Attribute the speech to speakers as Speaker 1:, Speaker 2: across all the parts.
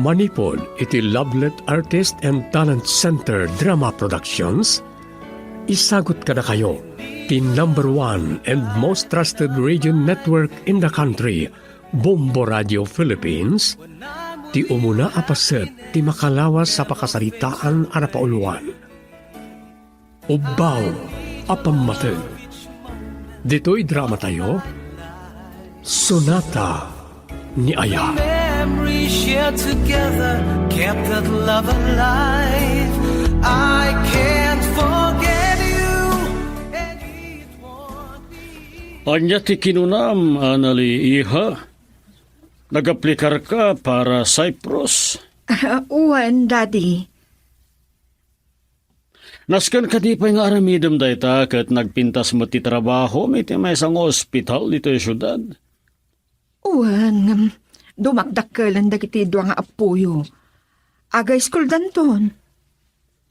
Speaker 1: Manipod iti Lovelet Artist and Talent Center Drama Productions, isagot kada kayo ti #1 and most trusted radio network in the country, Bombo Radio Philippines, ti umuna apaset ti makalawas sa pakasaritaan a napauluan. Ubaw apammateg. Dito'y drama tayo, Sonata ni Aya.
Speaker 2: Memories shared together kept that love alive. I can't forget you, and it won't be.
Speaker 3: Anya ti kinunam, Anali Iha. Nag-aplikar ka para Cyprus.
Speaker 4: Uwan, Daddy.
Speaker 3: Naskan ka di pa nga aramidam dayta kat nagpintas mo ti trabaho may ti may isang ospital dito yung syudad.
Speaker 4: Uwan, dumakdakkelan dagiti duwa nga apuyo. Agay school danton.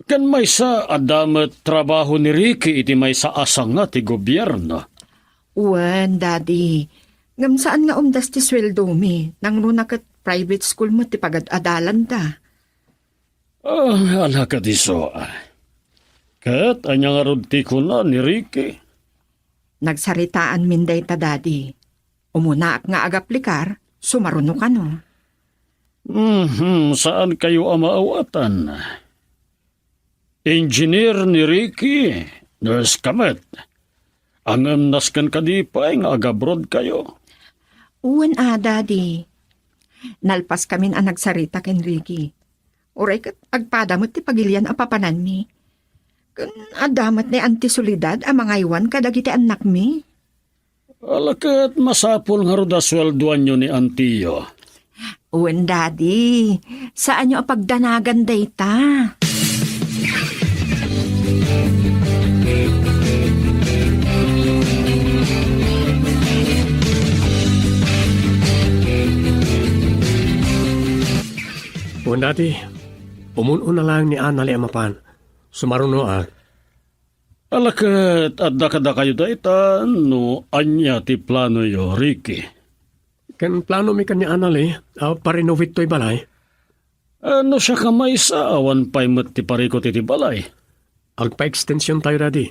Speaker 3: Kan may sa adamat trabaho ni Ricky iti may sa asang nga ti gobyerno.
Speaker 4: Uwan, Daddy. Ngam saan nga umdas ti sweldo mi, nang runa kat private school mo ti pagad-adalan ta.
Speaker 3: Ala ka di so. Kat anya nga rod ti kuna ni Ricky.
Speaker 4: Nagsaritaan min day ta, Daddy. Umuna nga agaplikar, sumaruno ka no.
Speaker 3: Saan kayo amaawatan? Engineer ni Ricky, nurse kamet. Ang naskan ka di pa nga agabrod kayo.
Speaker 4: Uwan Daddy. Nalpas kamin ang nagsarita ken Ricky. Uray kat agpadamot ti pagilian a papanan mi. Kun adamat ni antisolidad a mga iwan kadagiti anak mi.
Speaker 3: Alakat masapol nga ro da sweldoan nyo ni Antiyo.
Speaker 4: Uwan Daddy, saan nyo apagdanagan dayta?
Speaker 1: Uwan, Daddy, umuno lang ni Anali amapan. Sumaruno
Speaker 3: Alakat adda kada kayo dayta no anya ti plano yo, Ricky.
Speaker 1: Kan plano mi kan ni Anali, parenovate to'y balay.
Speaker 3: Ano siya kamay sa awan pa'y mat ti parikot iti balay?
Speaker 1: Agpa-extension tayo, Daddy.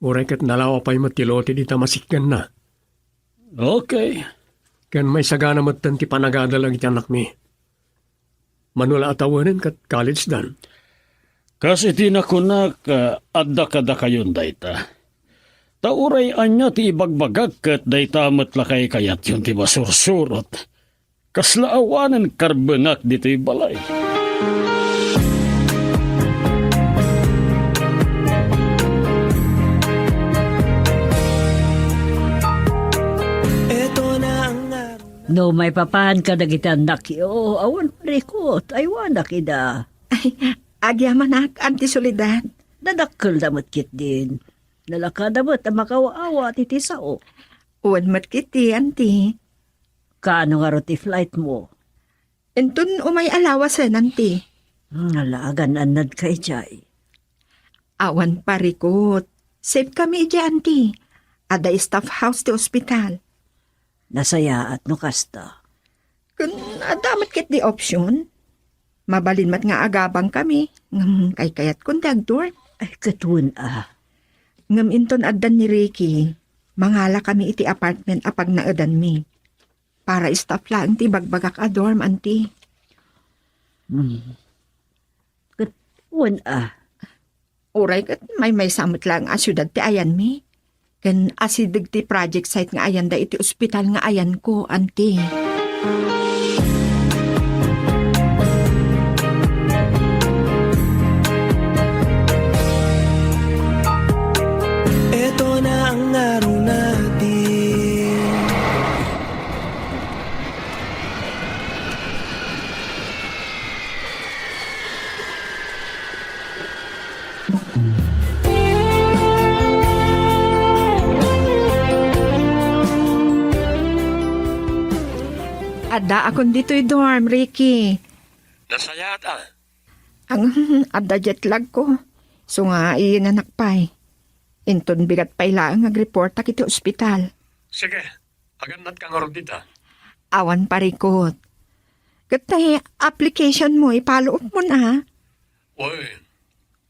Speaker 1: Uray kat nalawa pa'y matiloti di tamasikan na.
Speaker 3: Okay.
Speaker 1: Kan may sagana matan ti panagadalag iti anak mi. Manula atawanin kat college dan.
Speaker 3: Kasi tinakunak adda kada kayon dayta. Tauray anya ti ibagbagag kat dayta matlakay kayat yun ti masursurot. Kaslaawanan karbengak dito'y balay.
Speaker 5: No, may papahan ka dagiti anak yo. Awan parikot. Aywan na kida.
Speaker 4: Agyaman ak, antisolidad.
Speaker 5: Nadakkel damot kit din. Nalaka damot ang makawaawa titi sao.
Speaker 4: Uwan matkiti, Auntie.
Speaker 5: Kaano nga roti flight mo?
Speaker 4: Entun umay alawasan, Auntie.
Speaker 5: Nalaagan anad kay Jay.
Speaker 4: Awan parikot. Safe kami dyan, Auntie. Ada staff house ti ospital.
Speaker 5: Nasaya at no kasta.
Speaker 4: Kun adamat kit di option. Mabalin mat nga agabang kami. Ngam kay kayat kun dagdor.
Speaker 5: Ay katun
Speaker 4: Ngam inton addan ni Ricky. Mangala kami iti apartment apag naadan mi. Para staff lang ti bagbagak a dorm, Auntie.
Speaker 5: Katun
Speaker 4: Uray kat may samot lang a syudad ti ayan mi. Kan asidig ti project site nga ayan da iti ospital nga ayan ko, Auntie.
Speaker 2: Ito na ang araw natin.
Speaker 4: Ada akong dito'y dorm, Ricky.
Speaker 1: Nasayat
Speaker 4: Ang ada jet lag ko. So nga, iyan anak pa'y. Inton bigat pa'y langag-report kiti ospital.
Speaker 1: Sige, aganat ka nga ron dita.
Speaker 4: Awan parikot. Katay application mo, ipalo up mo na.
Speaker 1: Uy,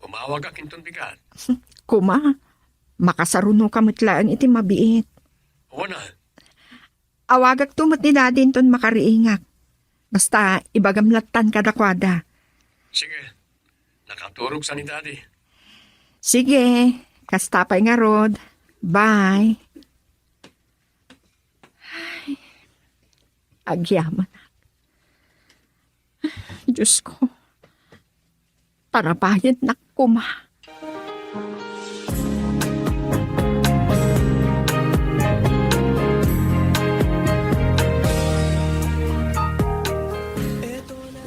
Speaker 1: umawag ka kinton bigat.
Speaker 4: Kuma, makasaruno ka matlaan iti mabiit.
Speaker 1: Wana,
Speaker 4: Awagak tumot ni dadin ton makariingak. Basta ibagamlatan kadakwada.
Speaker 1: sige. Nakaturog sa ni daddy.
Speaker 4: Sige, kastapay nga rod. Bye. Ay, agyaman. Diyos ko. Tarabayan na kuma.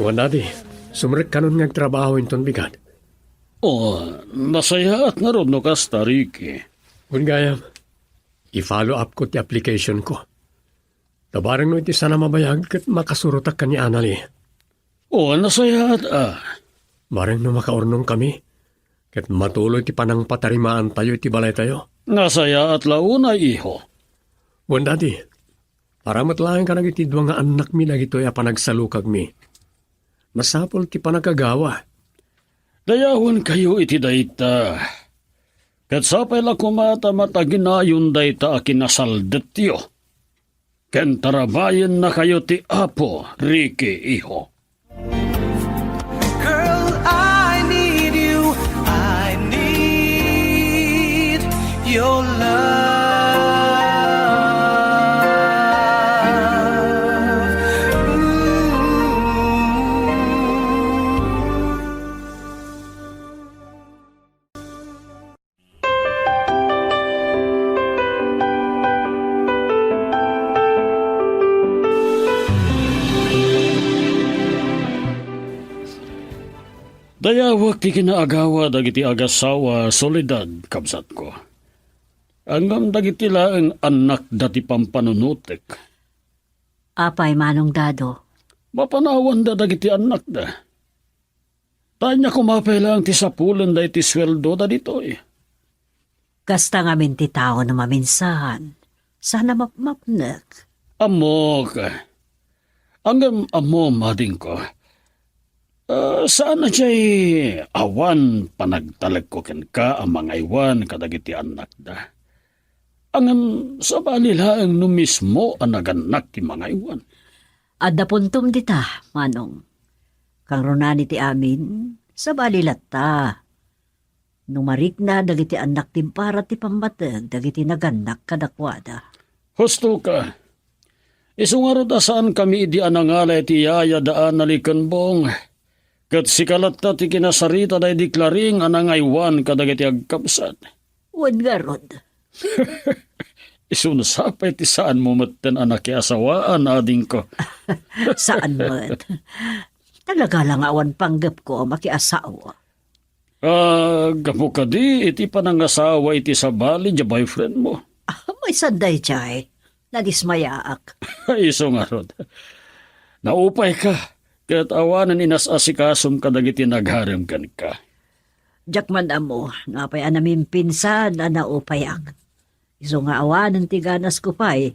Speaker 1: Wana, daddy. Sumrek kanon nga trabaho inton bigat.
Speaker 3: O, nasaya at naroon no kasta, Ricky.
Speaker 1: Kung gayam, i-follow up ko ti application ko. Tabarang no iti sana mabayag kat makasurutak ka ni Anali.
Speaker 3: O, nasaya at
Speaker 1: Barang no makaurnong kami. Kat matuloy ti panang patarimaan tayo iti balay tayo.
Speaker 3: nasaya at launa, iho.
Speaker 1: Wan, daddy. Para matlaang ka nagitidwa nga anak mi dagitoy a panagsalukag mi. Masapol ti panagkagawa.
Speaker 3: Dayahon kayo iti dayta. Kat sapay la kumata mataginayon dayta a kinasaldet tiyo. Ken tarabayan na kayo ti Apo, Ricky, iho.
Speaker 2: Girl, I need you. I need your love.
Speaker 3: Dayawak ti kinaagawa dagiti agasawa Soledad, kabsat ko. Angam dagiti laeng anak dati pampanunutek.
Speaker 5: Apay manong dado.
Speaker 3: Mapanawan da dagiti anak da. Tanya kumapay lang ti sapulan da iti sweldo da dito eh.
Speaker 5: Kasta nga ti tao na maminsahan. Sana mapmapnek.
Speaker 3: Amo ka. Angam amo mading ko. Saan na siya'y awan panagtalag ko ken ka ang mga iwan kadagiti anak da. Angam sa balilaang no mismo ang naganak ti mga iwan.
Speaker 5: Adda puntom dita, manong. Kang runani ti amin, sa balilat ta. Numarik na dagiti anak ti para ti pambatag, dagiti naganak kadakwada.
Speaker 3: Husto ka. Isungarod saan kami idi anangalay ti yaya daan nalikan bong. Kat sikalat ta ti kinasarita na deklaring anangaywan kadagiti agkapsat.
Speaker 5: Uwan nga rod.
Speaker 3: Isunasapay ti saan mo matten anak asawaan ading ko.
Speaker 5: Saan mo't? Talaga lang awan panggap ko makiasawa.
Speaker 3: Gapo ka di, iti panangasawa iti sabali di boyfriend mo.
Speaker 5: May sanday chay. Nadismayaak.
Speaker 3: Iso nga rod. Naupay ka. Kaya't awanan inasasikasom kadagiti nagharem kan ka.
Speaker 5: Jakman amo, napay anamin pinsan na naupayak. Iso nga awanan ti ganas ko pa'y.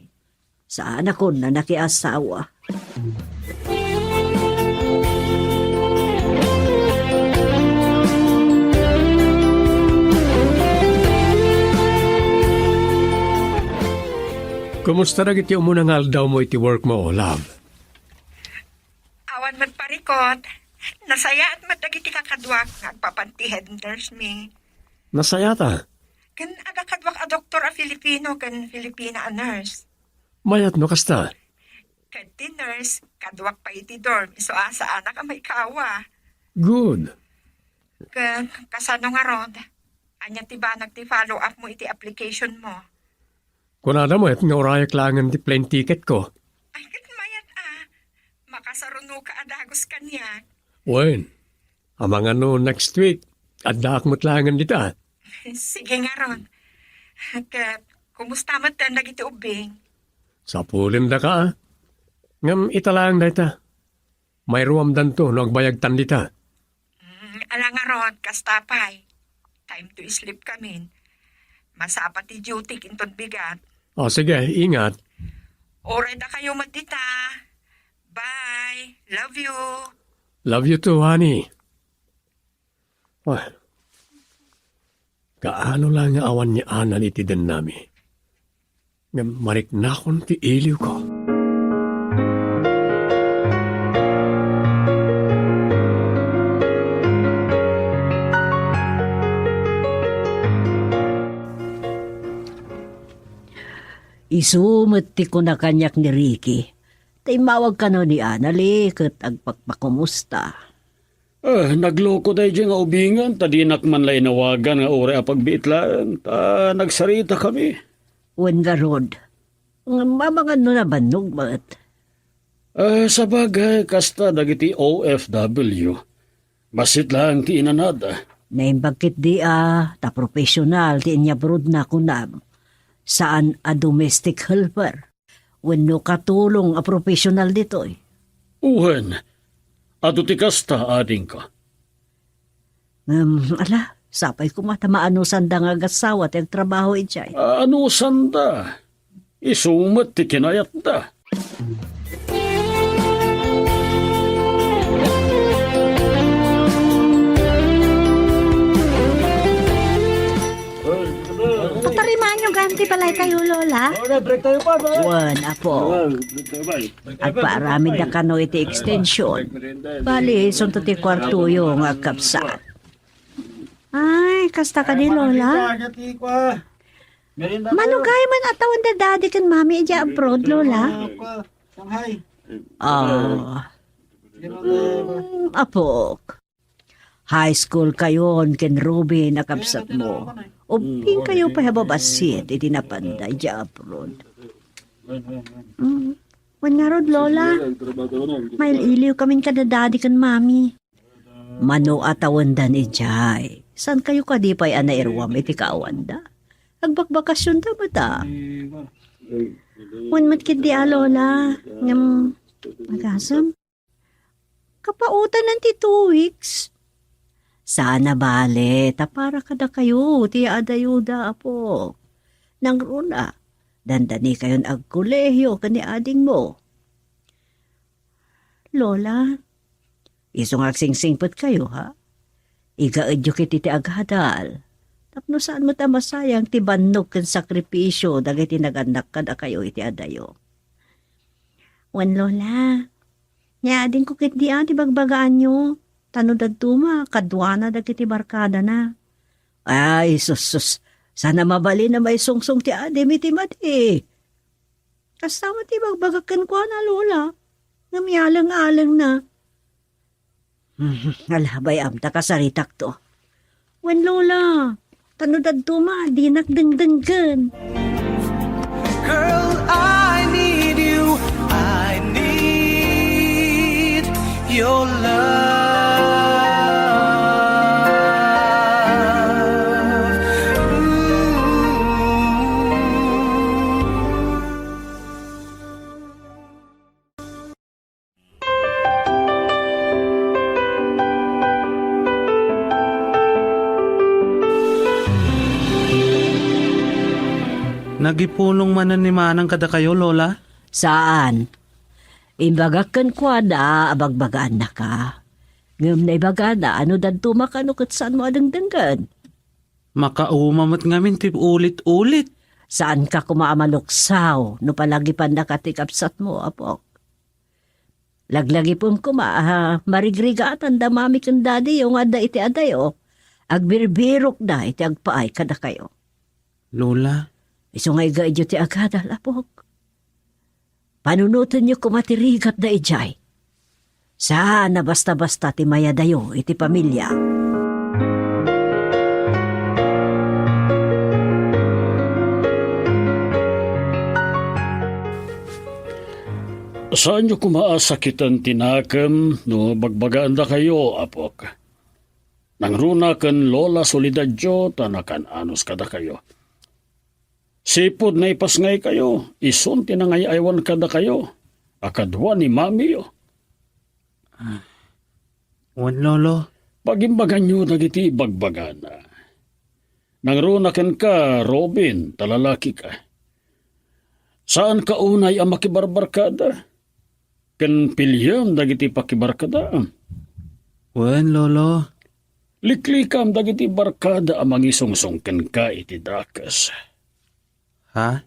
Speaker 5: Saan ako na nakiasawa.
Speaker 1: Kumusta na iti umunang aldaw mo iti work mo, love?
Speaker 4: Awan magparikot. Nasaya at madagiti kakadwak. Nagpapanti head nurse mi.
Speaker 1: Nasaya ta.
Speaker 4: Kan aga kadwak a doktor a Filipino kan Filipina a nurse.
Speaker 1: Mayat no kasta.
Speaker 4: Kan ti nurse, kadwak pa iti dorm. Iso asa anak a may kawa.
Speaker 1: Good.
Speaker 4: Kan kasano nga rod. Anya ti ba nagti-follow up mo iti application mo.
Speaker 1: Kunada mo, nga orayak langan di plane ticket ko.
Speaker 4: Ay, kat mayat makasaruno ka adagos kanya.
Speaker 1: Wen, amang ano next week, adak mo't langan dita.
Speaker 4: Sige nga ron. Kat, kumusta mo tan nagiti ubing?
Speaker 1: Sapulin da ka Ngam italang da ita. May ruamdan to, no agbayag tan dita.
Speaker 4: Ala nga ron, kastapay. Time to sleep kami. Masapat ti duty kinton bigat.
Speaker 1: O sige, ingat.
Speaker 4: Oray na kayo matita. Bye. Day. Love you.
Speaker 1: Love you too, honey. Wah, kaano lang nga awan niya anan iti den nami. Nga mariknakon ti iliw ko.
Speaker 5: Isumot ti ko na kanyak ni Ricky. Tay mawag ka no ni Anali ket agpakpakumusta.
Speaker 3: Nagloko day dyan nga ubingan, tadinak man lay nawagan nga ore a pagbiitlaan, nagsarita kami.
Speaker 5: Wen nga rod. Mamangan no na banog mat.
Speaker 3: Sa bagay, kasta dagiti OFW. Basit lang ti inanada.
Speaker 5: Naimbagkit di ta profesional ti inyabrod na kunam. Saan a domestic helper. Wen no katulong a profesional ditoy.
Speaker 3: Uwen, ato ti kasta ading ka.
Speaker 5: Ala, sapay ko matamaan sanda nga gasawa ti trabaho ijay.
Speaker 3: Ano sanda? Isumat ti kinayat da.
Speaker 6: Patarimaan nyo ganti palay kayo, Lola.
Speaker 5: Wen, apo. Agparamid na kano iti extension. Bali, sunto ti kwarto yung agkapsat.
Speaker 6: Ay, kasta ka ni Lola. Manugay man atawan da daddy kan mami ija abroad, Lola.
Speaker 5: Apok. High school kayon ken Ruby nakapsat mo. Uping kayo pahababasit iti napanda ija abroad.
Speaker 6: Wan nga rod, Lola. May iliw kamin ka da daddy kan mami.
Speaker 5: Mano atawanda ni Jai. San kayo kadipay anairwam iti kaawanda? Agbakbakasyon ta ba ta?
Speaker 6: Wan matkid di Lola. Ngam, magasam. Kapautan ng ti 2 weeks.
Speaker 5: Sana bale, tapara kada kayo, ti adayuda apo. Nang runa, dandani kayon ag kolehiyo kani ading mo.
Speaker 6: Lola,
Speaker 5: Isong agsingsingpot kayo ha? Iga-edyo kiti ti aghadal. Tapno saan mo ta masayang ti bannog ken sakripisyo dagiti naganak kada kayo iti adayo.
Speaker 6: wan Lola. Nyadin ko kit di ti bagbagaan nyo. Tanod tuma, kadwana dagiti barkada na.
Speaker 5: Ay, sus. Sana mabali na may sungsong ti adim iti mati.
Speaker 6: Kasama ti bagbagakan ko na, Lola. Namialang-alang na.
Speaker 5: Alabay amta kasaritak to.
Speaker 6: Wan Lola, tanod tuma, di nakdengdenggan.
Speaker 2: Girl, I need you. I need your love.
Speaker 7: Nagipunong manan ni manang kada kayo, Lola?
Speaker 5: Saan? Imbagakan kwa da, abagbagaan na ka. Ngam na ibaga na, ano dadtuma ka kat saan mo adangdanggan?
Speaker 7: Makaumamot ngamin tip ulit-ulit.
Speaker 5: Saan ka kumaamaluksaw, no palagi pa nakatikapsat mo, apok? Laglagi pong marigrigatan da mami kang daddy yung ada iti adayo. Agbirbirok da iti agpaay kada kayo.
Speaker 7: Lola,
Speaker 5: Iso nga iga ti agadal, apok. Panunutan niyo kumatirigat da ijay. Sana basta-basta ti mayadayo iti pamilya.
Speaker 3: Saan nyo kumaasakitan tinakam no bagbagaan da kayo, apok? Nang runa kan Lola Solidadyo, tanakan anos kada kayo. Sipod na ipasngay kayo, isun tinangayaywan kada kayo. Akadwa ni mami yo.
Speaker 7: wan lolo.
Speaker 3: Pagimbagan nyo nagiti bagbagan na. Nang runakan ka, Robin, talalaki ka. Saan ka unay ang makibarbarkada? ken pilyam dagiti pakibarkada.
Speaker 7: Wen, lolo.
Speaker 3: Liklikam dagiti barkada amang isungsong ken ka iti dakas.
Speaker 7: Ha?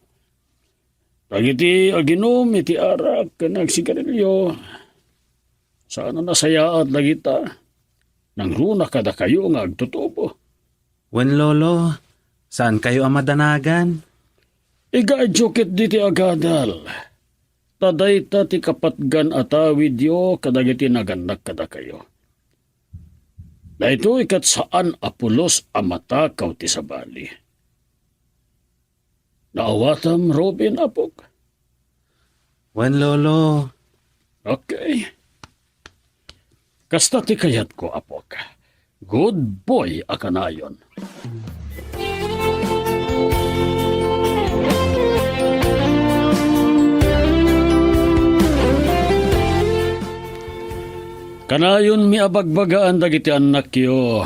Speaker 3: Dagiti aginom iti arak ken agsigarilyo. Saan nasayaat dagita? Nang runa kada kayo nga agtutubo.
Speaker 7: Wen, lolo. Saan kayo ang madanagan?
Speaker 3: Iga-jukit diti agadal. Tadayta ti kapatgan atawid yo kadagiti naganak kada kayo. Dahito ikat saan apulos amatakaw ti sabali. Naawatam Robin apog.
Speaker 7: Wen, lolo.
Speaker 3: Okay. Kasta ti kayat ko apog. Good boy akanayon. Kanayon mi abagbagaan dagiti anak yo.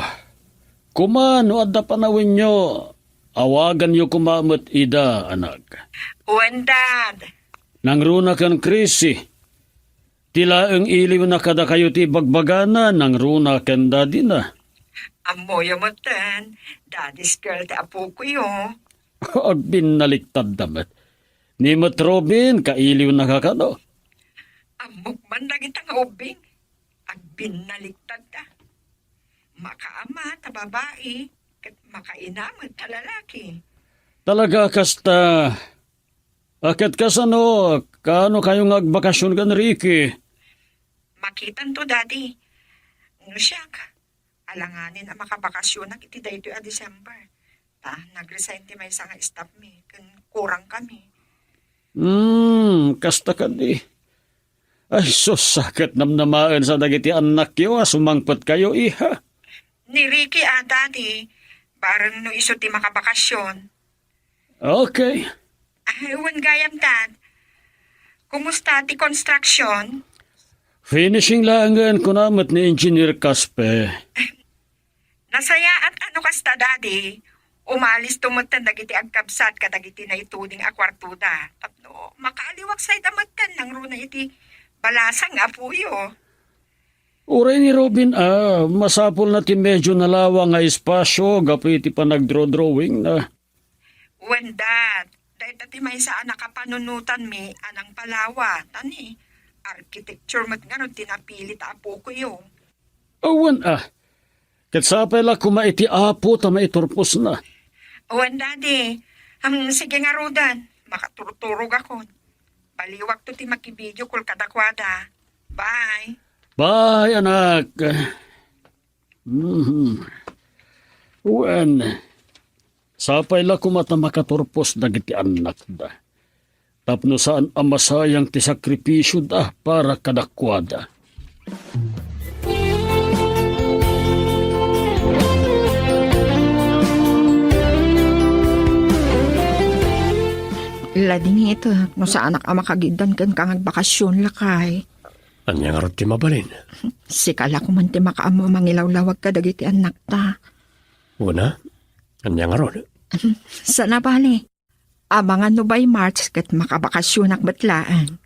Speaker 3: Kumano adda panawin nyo. Awagan yo kumamot ida, anak.
Speaker 4: When, Dad?
Speaker 3: Nang runa kan krisi. Tila ang iliw na kada kayo ti bagbagana nang runa kan daddy na.
Speaker 4: Amoy mo ten. Daddy's girl ti apo ko yo.
Speaker 3: Agbin naliktad damat. Ni Mat Robin, kailiw na kakano.
Speaker 4: Amok man lagi nga ubing. Agbin naligtad ta. Makaama ta babae. Kat makainamad ta lalaki.
Speaker 3: Talaga kasta. Akit kasano, kano kayong agbakasyon kan Ricky?
Speaker 4: Makitan to, Daddy. No siyak. Alanganin ang makabakasyon na iti dayto a December. Ta, nag-resign ti may nga staff mi. Kan kurang kami.
Speaker 3: Kasta ka di. Ay, sakit namnamaan sa dagiti anak yo, sumangpot kayo, iha.
Speaker 4: Ni Ricky, Daddy. Barang no iso ti makabakasyon.
Speaker 3: Okay.
Speaker 4: Ay, wan gayam, Dad. Kumusta ti construction?
Speaker 3: Finishing langan ko namat ni Engineer Caspe.
Speaker 4: Nasaya at ano kasta, Daddy? Umalis tumutan dagiti agkabsat kadagiti na ituding akwartuda. Tapno, makaaliwak sa idamatan ng runa iti balasang apuyo.
Speaker 3: Uray ni Robin, masapol na ti medyo nalawa nga espasyo, gapi iti pa nagdraw-drawing na.
Speaker 4: When, Dad, dahil ti may saan nakapanunutan mi anang palawa, tani, architecture mat nga ron tinapilit apo ko yo.
Speaker 3: Awan Katsapay la kumaiti apo ta maiturpos na.
Speaker 4: When, Daddy, sige nga rodan, makaturturog ako. Baliwag to ti makibidyo kul kadakwada. Bye.
Speaker 3: Bye, anak. Wen, sapay la kumata makaturpos dagiti anak da. Tapno saan amasayang ti sakripisyo da para kadakwada.
Speaker 4: Lading ito, no sa anak ang makagidan kan kang agbakasyon lakay.
Speaker 1: Anya nga ti mabalin.
Speaker 4: Sikala ko man ti makaamo mangilawlawag ka dagiti anak ta.
Speaker 1: Una, anya nga ron.
Speaker 4: Sana bali, abangan no by March kat makabakasyon ak batlaan.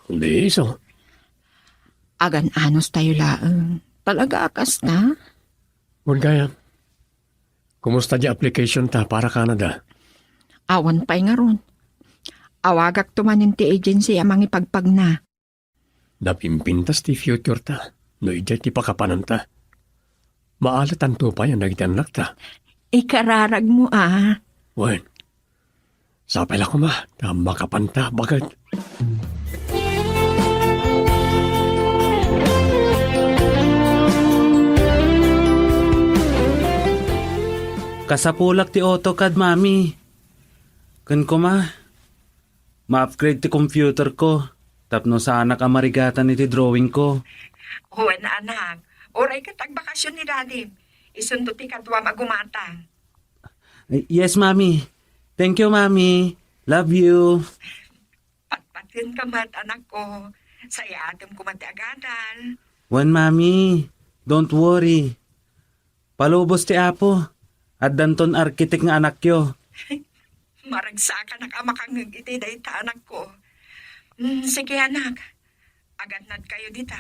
Speaker 1: Hindi iso.
Speaker 4: Agan anos tayo laang. Talaga akas na?
Speaker 1: Kung kaya, kumusta di application ta para Canada?
Speaker 4: Awan pa'y nga ron. Awagak tumanin ti agency amang ipagpag na.
Speaker 1: Napimpintas ti future ta. No ijay ti pakapanan ta. Maalatan to pa yan nagiti anak ta.
Speaker 4: Ikararag mo
Speaker 1: Wen, sapay la ko ma, ta makapanta bagat.
Speaker 7: Kasapulak ti AutoCAD, mami. Kun ko ma-upgrade ti computer ko. Tapno sana ka marigatan iti drawing ko.
Speaker 4: Huwan anak, oray ka tagbakasyon ni Daddy. Isundo ti kadwa magumatang.
Speaker 7: Yes, mami. Thank you, mami. Love you.
Speaker 4: Patpatin ka mat anak ko. Saya atim ko mati agadal.
Speaker 7: Wen, mami. Don't worry. Palubos ti apo. At danton arkitek nga anak yo.
Speaker 4: Maragsakan ang amakang iti dahi ta anak ko. Sige anak, Agad kayo dita.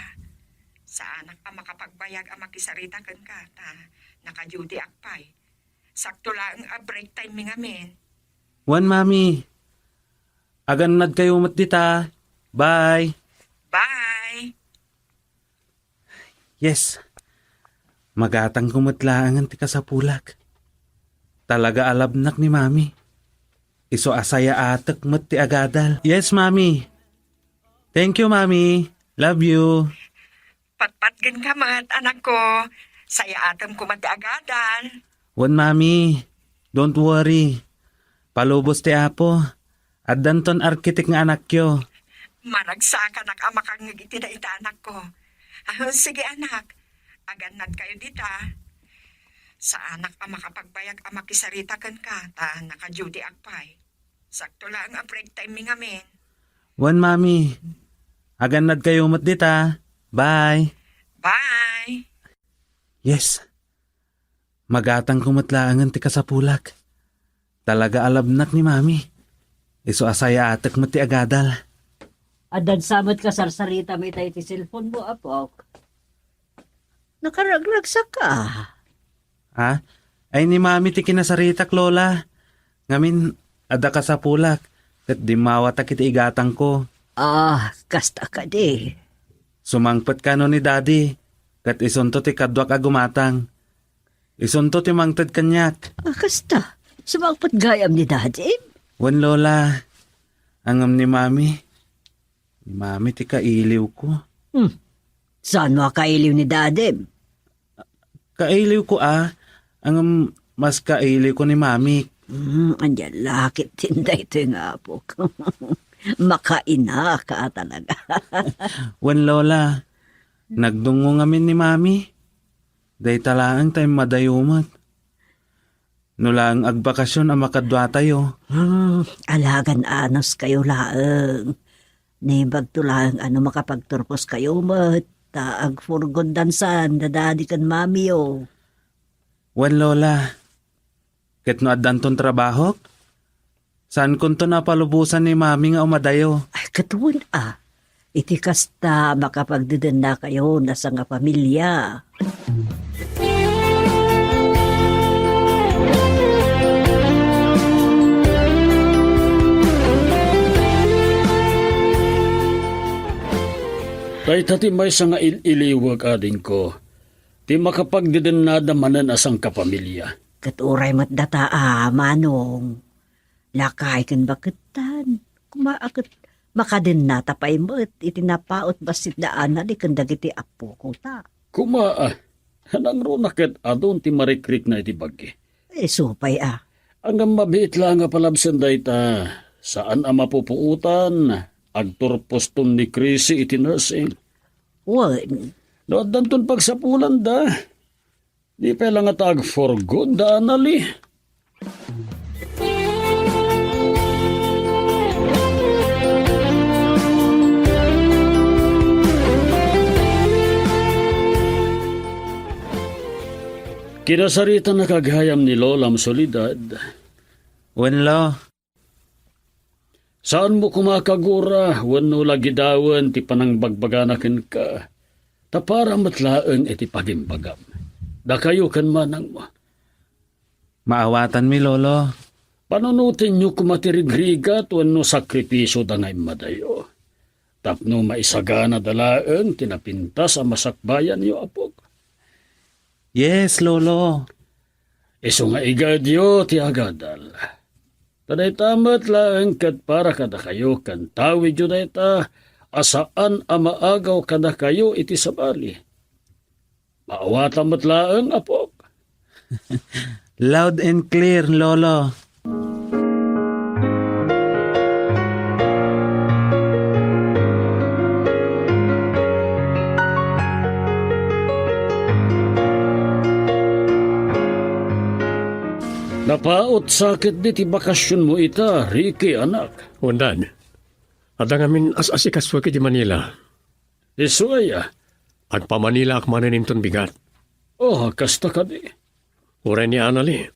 Speaker 4: Sa anak ang makapagbayag ang makisarita kan ka, ta naka-duty akpay. Sakto lang ang break time mi ngamin.
Speaker 7: Wan, mami. Aganad kayo mat dita. Bye.
Speaker 4: Bye!
Speaker 7: Yes. Magatang kumatlaangan ti kasapulak. Talaga alabnak ni mami. Iso asaya atek mat ti agadal. Yes, mami. Thank you, mami. Love you.
Speaker 4: Patpatgan ka mat, anak ko. Saya atam ko agad-agadal.
Speaker 7: Wan, mami. Don't worry. Palubos ti apo. At danton arkitek nga anak yo.
Speaker 4: Maragsakan ang ama kang ngiti na ita anak ko. Sige anak, aganad kayo dita. Sa anak ang makapagbayag ang makisarita kan ka, ta naka-duty akpay. Sakto lang ang break time mi ngamin.
Speaker 7: Wan, mami. Aganad kayo mat dita. Bye.
Speaker 4: Bye!
Speaker 7: Yes. Magatang kumatlaangan ti kasapulak. Talaga alabnak ni mami. Iso asaya atek mat ti agadal.
Speaker 5: Adan samot ka sarsarita may tayo ti cellphone mo, apok. Nakaragragsak ka.
Speaker 7: Ha? Ay ni mami ti kinasaritak, lola. Ngamin, ada ka sa pulak. Kat di mawata kiti igatang ko.
Speaker 5: Kasta ka di.
Speaker 7: Sumangpet ka no ni daddy. Kat isunto ti kadwa ka gumatang. Isunto ti mangted kanyak.
Speaker 5: Kasta. Sumangpot gayam ni daddy.
Speaker 7: Wan, lola. Angam ni mami. Ni mami ti kailiw ko.
Speaker 5: Saan mo kailiw ni daddy?
Speaker 7: Kailiw ko Angam mas kailiw ko ni mami.
Speaker 5: Andiyan lakit tinday ito yung apok. Makaina ka talaga.
Speaker 7: Wan, lola. Nagdungo ngamin ni mami. Day talaang tayo madayumat. Nulang agbakasyon ang makadwa tayo.
Speaker 5: Alagan anos kayo laang. Nibag tulang makapagturpos kayo mat. Taag furgon dansan, dadadi kan mami yo.
Speaker 7: Wan, lola. Ket no addanton trabaho? Saan kunto napalubusan ni mami nga umadayo?
Speaker 5: Ay, katuwan Iti kasta makapagdidan na kayo na sa nga pamilya.
Speaker 3: Tay tati may nga iliwag ading ko. Ti makapagdiden na damanan asang kapamilya.
Speaker 5: Katuray mat data manong. Lakay kan baketan. Kumaakit makadin na tapay mo at itinapaot basit daan na di kan dagiti apo ko ta.
Speaker 3: Kumaa, hanang runaket adon ti marikrik na iti bagi.
Speaker 5: Supay
Speaker 3: Ang mabiit lang nga palabsan dayta, saan ang mapupuutan, agturposton ni Krisi iti nursing.
Speaker 5: Wan.
Speaker 3: No, danton pagsapulan da. Di pa lang nga tag for good da anali. Kinasarita na kaghayam ni Lolam Solidad.
Speaker 7: Wenlo,
Speaker 3: Saan mo kumakagura, wano lagi dawan ti panangbagbaganakin ka. Tapara matlaan iti pagimbagam. Da kayo kan manang mo.
Speaker 7: maawatan mi lolo.
Speaker 3: Panunutin nyo kumatirigrigat wano sakripiso da ngay madayo. Tapno maisagana dalaan tinapintas ang masakbayan yo apog.
Speaker 7: Yes, lolo.
Speaker 3: Iso nga igadyo ti agadal. Taday tamat lang kat para kada kayo kan tawid yun na ita asaan ang maagaw kada kayo iti sabali. Maawatan mo't lang apog.
Speaker 7: Loud and clear, lolo.
Speaker 3: Napaot sakit di ti bakasyon mo ita, Ricky anak.
Speaker 1: Undan, adang amin as-asikas waki di Manila.
Speaker 3: Isuaya.
Speaker 1: Agpa Manila ak mananim ton bigat.
Speaker 3: Oh, kasta ka di.
Speaker 1: Uray ni Anali.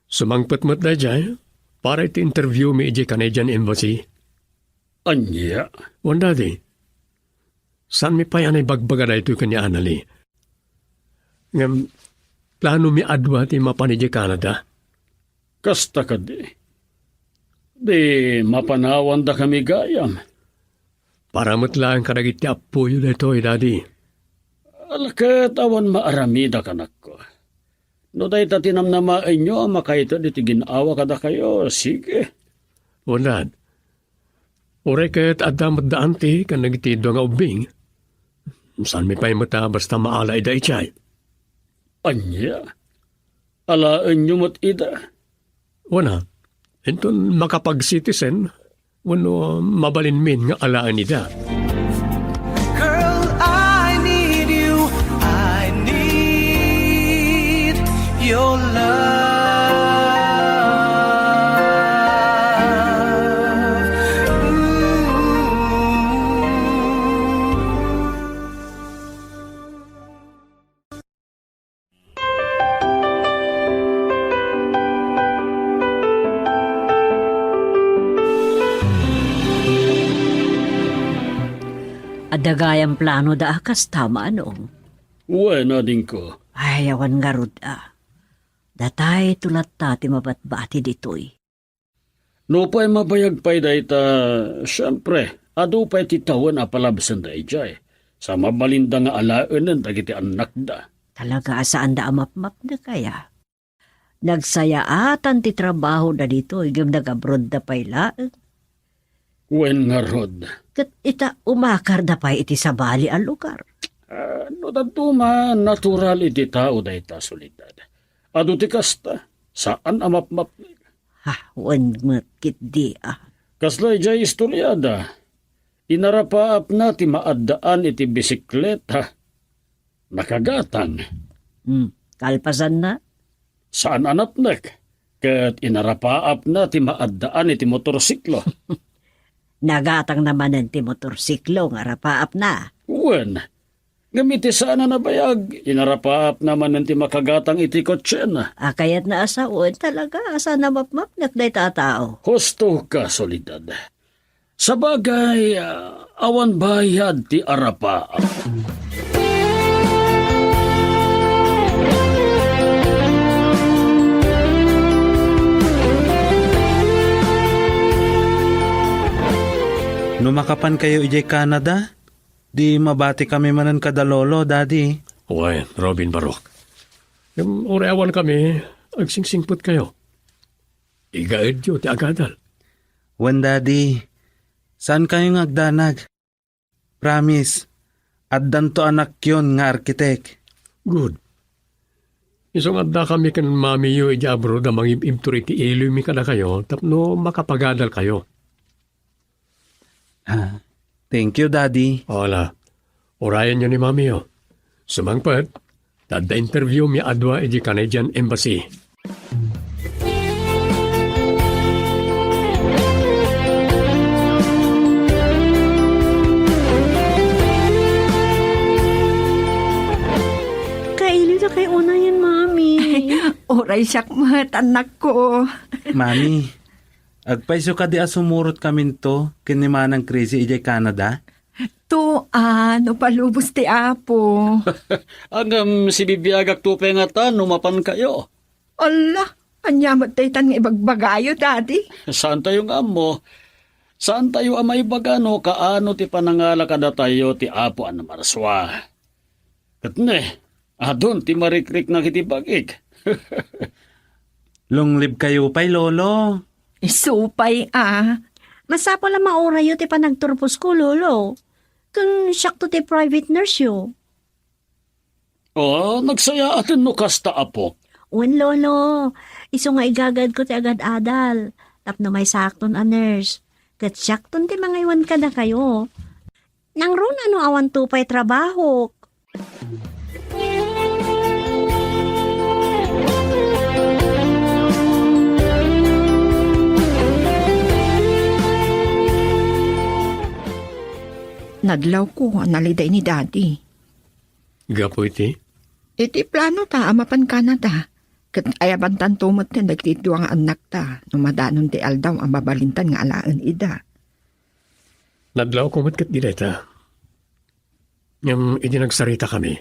Speaker 1: Sumangpet-met da jay para iti interview mi iji Canadian Embassy.
Speaker 3: Anya.
Speaker 1: Wanda di. San mi pa yan ay bagbaga na ito kanya Anali? Ngam, plano mi adwa ti mapanidya Canada?
Speaker 3: Kasta ka di. Di mapanawan da kami gayam.
Speaker 1: Para matlaan ka nagit ti apoyo na ito, Daddy.
Speaker 3: Alakat awan maaramida kanak ko. No day tatinam na mainyo, makaito di tiginawa kada kayo. Sige.
Speaker 1: Unad, oray kaya't adamot daan ti kan nagitido nga ubing. San mi pa'y mata basta maalay da ichay.
Speaker 3: Anya. Alaan nyo mo't ida.
Speaker 1: Wana, enton makapag-citizen, wano mabalinmin nga alaan nida.
Speaker 2: Girl, I need you. I need your love.
Speaker 5: Adagayang plano da akas tama anong.
Speaker 3: Wena din ko.
Speaker 5: Ay, awan nga rod Datay tulat ta ti mabatbati ditoy.
Speaker 3: No pa'y mabayag pa'y dayta, siyempre, ado pa'y titawan apalabsan da ijay. Sa mabalinda nga alaanan, dagiti anak da.
Speaker 5: Talaga saan da amap-map na kaya? Nagsayaatan ti trabaho da ditoy, gam nag-abroad da pa'y laang.
Speaker 3: Wen nga rod.
Speaker 5: Kat ita umakar da pa'y iti sabali ang lugar.
Speaker 3: No daduma, natural iti tao dayta solidad. Ado ti kasta, saan amap-map ni?
Speaker 5: Wan matkit di
Speaker 3: Kaslay jay istoryada. Inarapaap na ti maaddaan iti bisikleta. Nakagatang.
Speaker 5: Kalpasan na?
Speaker 3: Saan anapnek? Kat inarapaap na ti maaddaan iti motorsiklo.
Speaker 5: Nagatang naman ng ti motorsiklo nga rapaap na.
Speaker 3: Wen, gamiti saan na nabayag. Inarapaap naman ng ti makagatang iti kotsen.
Speaker 5: Kayat na asaon talaga asa na mapmap nakday tatao.
Speaker 3: Husto ka, solidad. Sa bagay, awan bayad ti arapaap.
Speaker 7: Numakapan kayo ijay Canada? Di mabati kami manan kadalolo, Daddy.
Speaker 1: Uy, Robin Barok. Yung orawan kami, agsingsingput kayo. Igaid yun, ti agadal.
Speaker 7: Wan, Daddy. Saan kayo ngagdanag? Promise. Addan to anak yun nga arkitek.
Speaker 1: Good. Isong adda kami kan mami yu ijabro da mangibimturi ti ilumi ka na kayo, tapno makapagadal kayo.
Speaker 7: Thank you, Daddy.
Speaker 1: Wala. Orayan nyo ni mami yu. Sumangpet, dadda interview mi adwa iji Canadian Embassy.
Speaker 6: Kaili na kay una yan, Mami.
Speaker 4: Oray siyak mat, anak ko.
Speaker 7: Mami, agpaiso ka di asumurot kamin to, kinimanang crazy ijay Canada?
Speaker 4: To, ano palubos ti apo.
Speaker 3: Agam si bibiyagak tupe nga ta, numapan kayo.
Speaker 4: Allah, anyamat tayo tan ibagbagayo, daddy.
Speaker 3: Saan tayo nga mo? Saan tayo amay bagano, kaano ti panangala kada tayo ti apo an marswa? Katne, adon ti marikrik na kiti bagik.
Speaker 7: Longlib kayo pa'y, Lolo.
Speaker 4: Isupay
Speaker 6: Masapo lang maura yun ti panagturpos ko, Lolo. Kung siyak to ti private nurse yo.
Speaker 3: Oh, nagsaya atin no kasta apo.
Speaker 6: Wen, Lolo. Iso nga igagad ko ti agad adal. Tapno may sakton a nurse. Kat siyak ton ti mga iwan ka na kayo. Nang ron ano awan tupay trabaho.
Speaker 4: Nadlaw ko, naliday ni daddy.
Speaker 1: Gapo iti?
Speaker 4: Iti plano ta, amapan Canada. Kat ayaban tantumot na nagtito ang anak ta. Numadanon ti aldaw ang babalintan nga alaan ida.
Speaker 1: Nadlaw ko matkat direta. Ngam itinagsarita kami.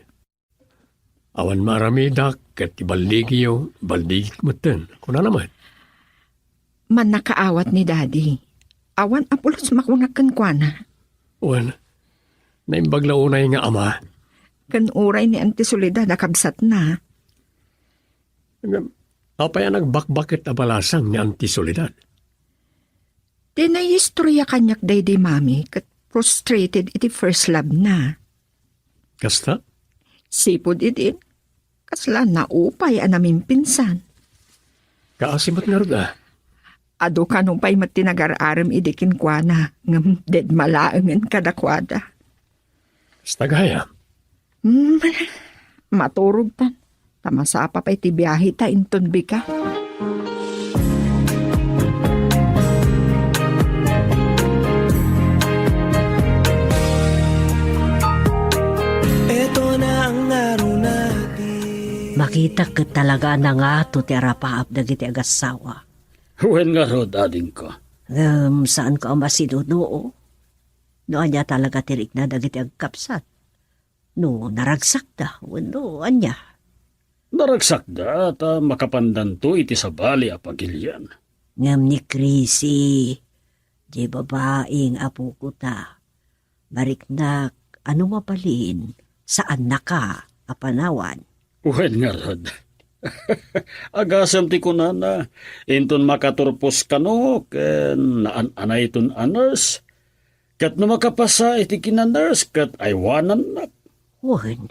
Speaker 1: Awan maramidak kat ibaligyo, baligik meten. Kuna naman.
Speaker 4: Man nakaawat ni Daddy. Awan apulos makunakan kwa na.
Speaker 1: Wan, naimbaglaunay nga ama.
Speaker 4: Kan uray ni Auntie Soledad nakabsat na.
Speaker 1: Apay ang nagbakbakit abalasang ni Auntie Soledad.
Speaker 4: Di na istorya kanyak day di mami kat frustrated iti first love na.
Speaker 1: Kasta?
Speaker 4: Sipod itin. Kasla na upay anaming pinsan.
Speaker 1: Kaasimot nga rin
Speaker 4: Ado kanong pa'y matinagar-aram idikin kwa na ngam dead malaangan kadakwada.
Speaker 1: Kasta gaya.
Speaker 4: Maturog tan. Tamasapa pa'y tibiyahe ta inton bika.
Speaker 2: Eto na ang araw natin.
Speaker 5: Makita ka talaga na nga to ti arapaap dagiti agasawa.
Speaker 3: Wen nga rod, ading ko.
Speaker 5: Saan ka ang masinunoo? Noon niya talaga tirik na dagiti agkapsat. No, naragsak da. No, anya.
Speaker 3: Naragsak da at makapandanto iti sabali a pagilyan.
Speaker 5: Ngam ni Chrissy, di babaeng apo ko ta. Mariknak, ano mapalin, saan na ka, apanawan?
Speaker 3: Wen nga rod. Agasam ti kunana, inton makaturpos kano, ken naan-anay ton aners, kat no makapasa iti kinaners, kat aywanan na.
Speaker 5: Wen,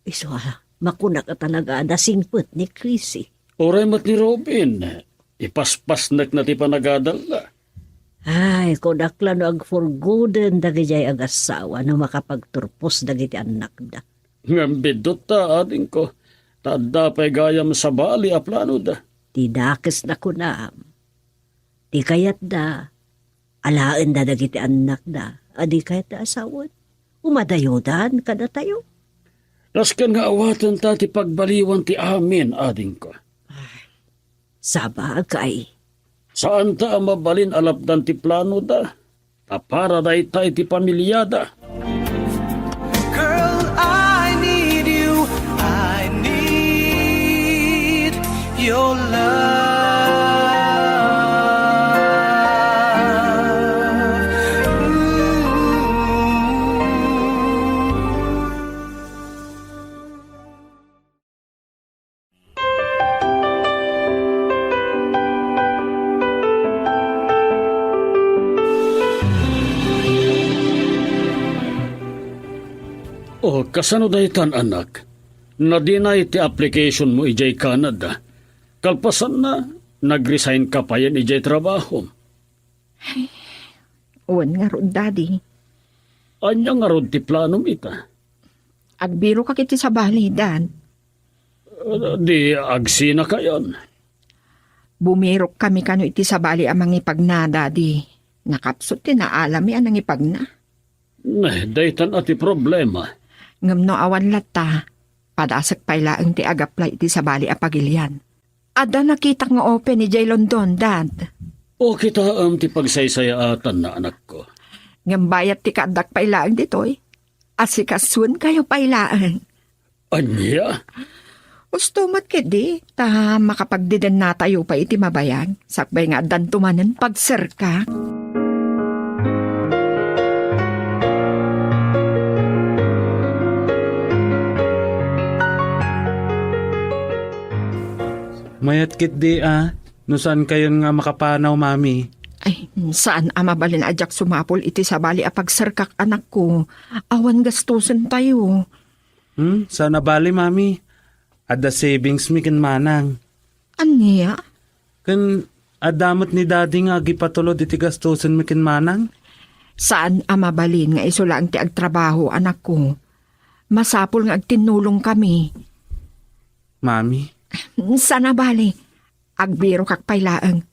Speaker 5: iso makunak ka talaga na singput ni Chrissy.
Speaker 3: Oray mat ni Robin, ipaspasnak na ti panagadal na.
Speaker 5: Ay, kodakla no ag forgoden dagijay agasawa no makapagturpos dagiti anak da.
Speaker 3: Ngambidot ta, ading ko, tadda pa'y gayam sa bali a plano da.
Speaker 5: Tidakes na kunam. Di kayat da, alaan da dagiti anak da, adi kayat da asawon. Umadayodan kada tayo.
Speaker 3: Naskan nga awatan ta ti pagbaliwan ti amin, ading ko.
Speaker 5: Sabagay.
Speaker 3: Saan ta mabalin alapdan ti plano da? Para da ita iti pamilyada.
Speaker 2: Girl, I need you. I need your love.
Speaker 3: O, kasano dahitan anak? Na-deny ti application mo ijay Canada. Kalpasan na, nag-resign ka pa yan ijay trabaho.
Speaker 4: Uwan nga ron, Daddy.
Speaker 3: Anya nga rod ti planom ita.
Speaker 4: Agbiro ka kiti sa balidan.
Speaker 3: Di agsina kayon.
Speaker 4: Bumirok kami kano iti sa bali amang ipagna, Daddy. Nakapsot ti naalami anang ipagna.
Speaker 3: Dahitan ati problema.
Speaker 4: Ngam no awan lata, padasak pailaang ti agaplay iti sa bali a pagilyan. Ada nakita nga open ni Jay London, Dad.
Speaker 3: O kita ti pagsaysayatan na anak ko.
Speaker 4: Ngam bayat ti kadak pailaang ditoy. Asikasun kayo pailaan.
Speaker 3: Anya?
Speaker 4: Gusto mat kedi, ta makapagdidan na tayo pa iti mabayag. Sakbay nga dantumanan pagserka.
Speaker 7: Mayat kit di no saan kayon nga makapanaw, mami?
Speaker 4: Ay, saan amabalin ajak sumapol iti sabali a pagserkak anak ko. Awan gastusan tayo.
Speaker 7: Sana bali, mami. Ada savings mi ken manang.
Speaker 4: Aniya?
Speaker 7: Ken adamot ni daddy nga gipatulod iti gastusin mi ken manang.
Speaker 4: Saan amabalin nga iso lang ti agtrabaho anak ko. Masapol nga agtinulong kami.
Speaker 7: Mami,
Speaker 4: Sana bali, agbiro kak pailaang.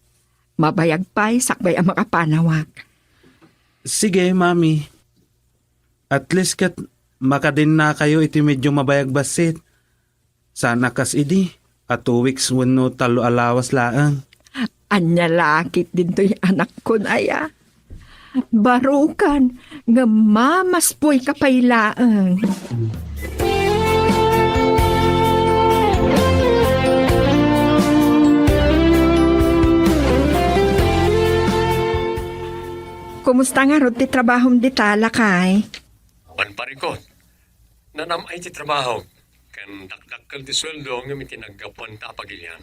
Speaker 4: Mabayag pa'y sakbay ang makapanawak.
Speaker 7: sige, mami. At least kat makadin na kayo iti medyo mabayag basit. Sana kas idi. At 2 weeks wano talo alawas laang.
Speaker 4: Anya lakit din to'y anak ko na ya. Barukan, nga mamaspoy kapailaan. Kumusta nga ron ti trabahom di tala kay?
Speaker 1: Wan pa rin ko. Nanamay ti trabaho. Kan dakdakkel ti sweldo nga mitinagapuan ta pagilyan.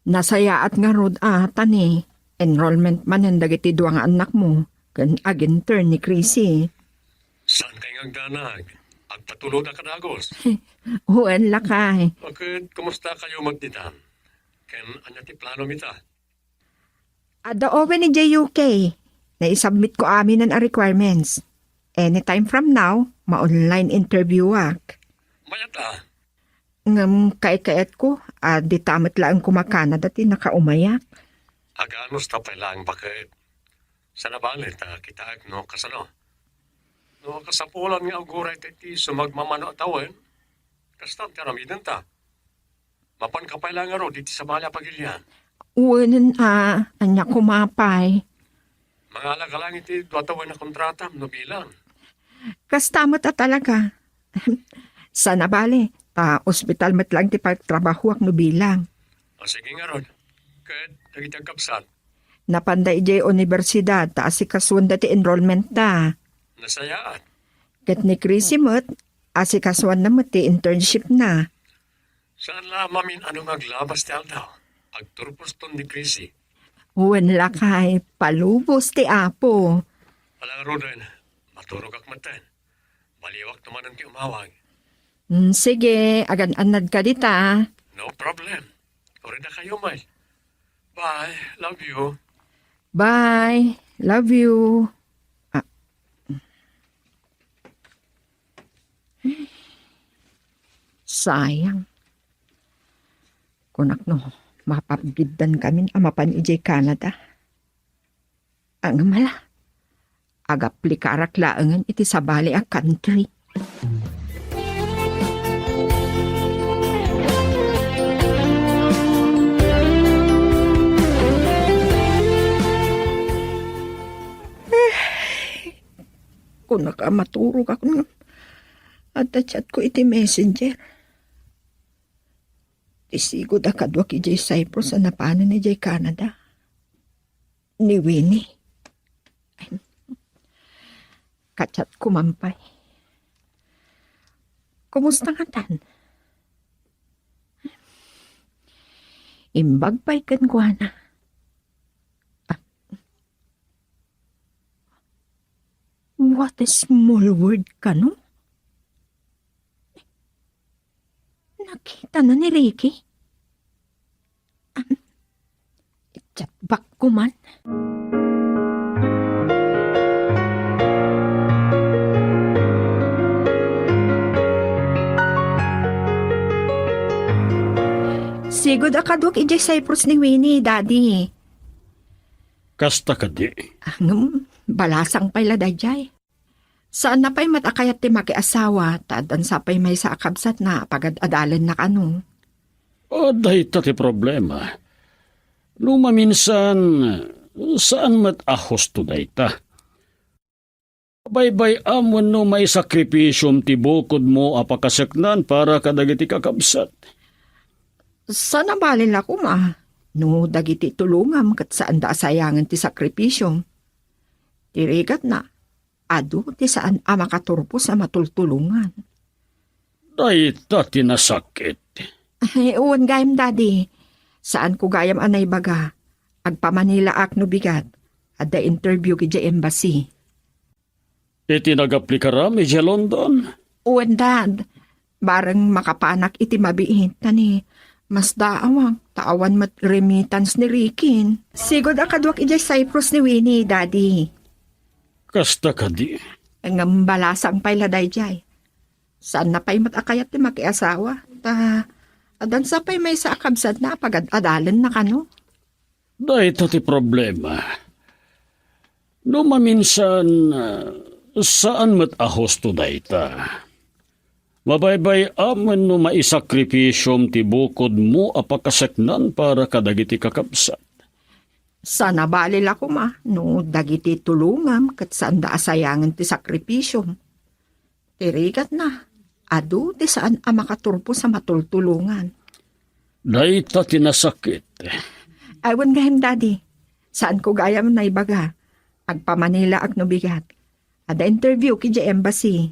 Speaker 4: Nasayaat nga rod atan eh. Enrollment man ang dagiti duwang anak mo. Kan agenter ni Chrissy.
Speaker 1: Saan kayo agdanag? Agpatulog na kadagos.
Speaker 4: Huwan lakay.
Speaker 1: Bakit, kumusta kayo magditan? Kan anya ti plano mita?
Speaker 4: Ada oven ni JUK. Na-submit ko amin ang requirements. Anytime from now, ma-online interview ak.
Speaker 1: Mayata.
Speaker 4: Ngam kay-kayat ko, di tamat lang kumakana dati nakaumayak.
Speaker 1: Aganos tapay lang bakit? Sa nabalit, kita no kasano? No kasapulan nga aguray ti sumagmamano atawin. Kastam tiramidin ta. Mapan kapay lang aro diti sa bala pagilyan.
Speaker 4: Uwanan anya kumapay.
Speaker 1: Mga alagalang iti duwatawin na kontrata, no bilang.
Speaker 4: Kastamot talaga. Sa nabali, ospital mat lang ti pagtrabaho ak no bilang.
Speaker 1: O sige nga ron. Kahit nagitag kapsat.
Speaker 4: Napanday jay universidad, asikasuan dati enrollment ta.
Speaker 1: Nasayaan.
Speaker 4: Ket ni Chrissy mo't, asikasuan na mo't ti internship na.
Speaker 1: Saan lamamin anong aglabas ti Aldaw? Agturpos ton ni Chrissy.
Speaker 4: Uwan lakay, palubos ti apo.
Speaker 1: Alang Roden, maturog ak matan. Baliwak naman ang ti umawag.
Speaker 4: Sige, agan-anad ka dita.
Speaker 1: No problem. Uri na kayo, May. Bye. Love you.
Speaker 4: Bye. Love you. Sayang. Kunak no, mapabigdan kami amapan ijay Canada. Ang mala. Agaplikarak laangan iti sabali a country. Kung nakamatulog ako nga, at chat ko iti messenger. Isigod akadwak ijay Cyprus na napanan ni ijay Canada. Ni Winnie. Kachat ko mampay. Kumusta nga tan? Imbag pa'y kankwana. What a small word ka, no? Nakita na ni Ricky. Chat back ko man. Sigod akadwak ijay Cyprus ni Winnie, Daddy.
Speaker 3: Kasta ka di.
Speaker 4: Balasang pala dayjay. Saan na pa'y matakayat ti makiasawa, tadan sa pa'y may sa akabsat na pagad-adalan na kanong.
Speaker 3: O dahi ti problema. Lumaminsan, saan mat ahos to dayta? Baybay amon no may sakripisyom ti bukod mo apakasaknan para kadagiti kakabsat.
Speaker 4: Sana balin ako ma, no dagiti tulungam kat saan da sayangan ti sakripisyom. Tirigat na, adu ti saan makaturpo sa matultulungan.
Speaker 3: Dayta tinasakit.
Speaker 4: Ay, uwan gayam, Daddy. Saan ko gayam anay baga? Agpamanila ak no bigat. At the interview ki embassy.
Speaker 3: Iti nag-aplikara mi London.
Speaker 4: Uwan, Dad. Barang makapanak iti mabihin tani. Mas daawang taawan mat remittance ni Rikin. Sigod akadwak ijay Cyprus ni Winnie, Daddy.
Speaker 3: Kasta ka di.
Speaker 4: Ang balasang pay laday jay. Saan na pa'y matakayat ti makiasawa? Adan sa pa'y may sa akabsad na pagad-adalan na kano.
Speaker 3: Dayta ti problema. No maminsan, saan mat ahos to dayta? Mabaybay aman no maisakripisyom ti bukod mo apakasaknan para kadagiti kakabsat.
Speaker 4: Sana balil ako ma, no dagiti tulungam kat saan da asayangan ti sakripisyo. Tirigat na, adu ti saan a makaturpo sa matultulungan.
Speaker 3: Dayta tinasakit.
Speaker 4: Aywan nga daddy, saan ko gayam na ibaga, agpa Manila ag no bigat. Ada interview ki di embassy.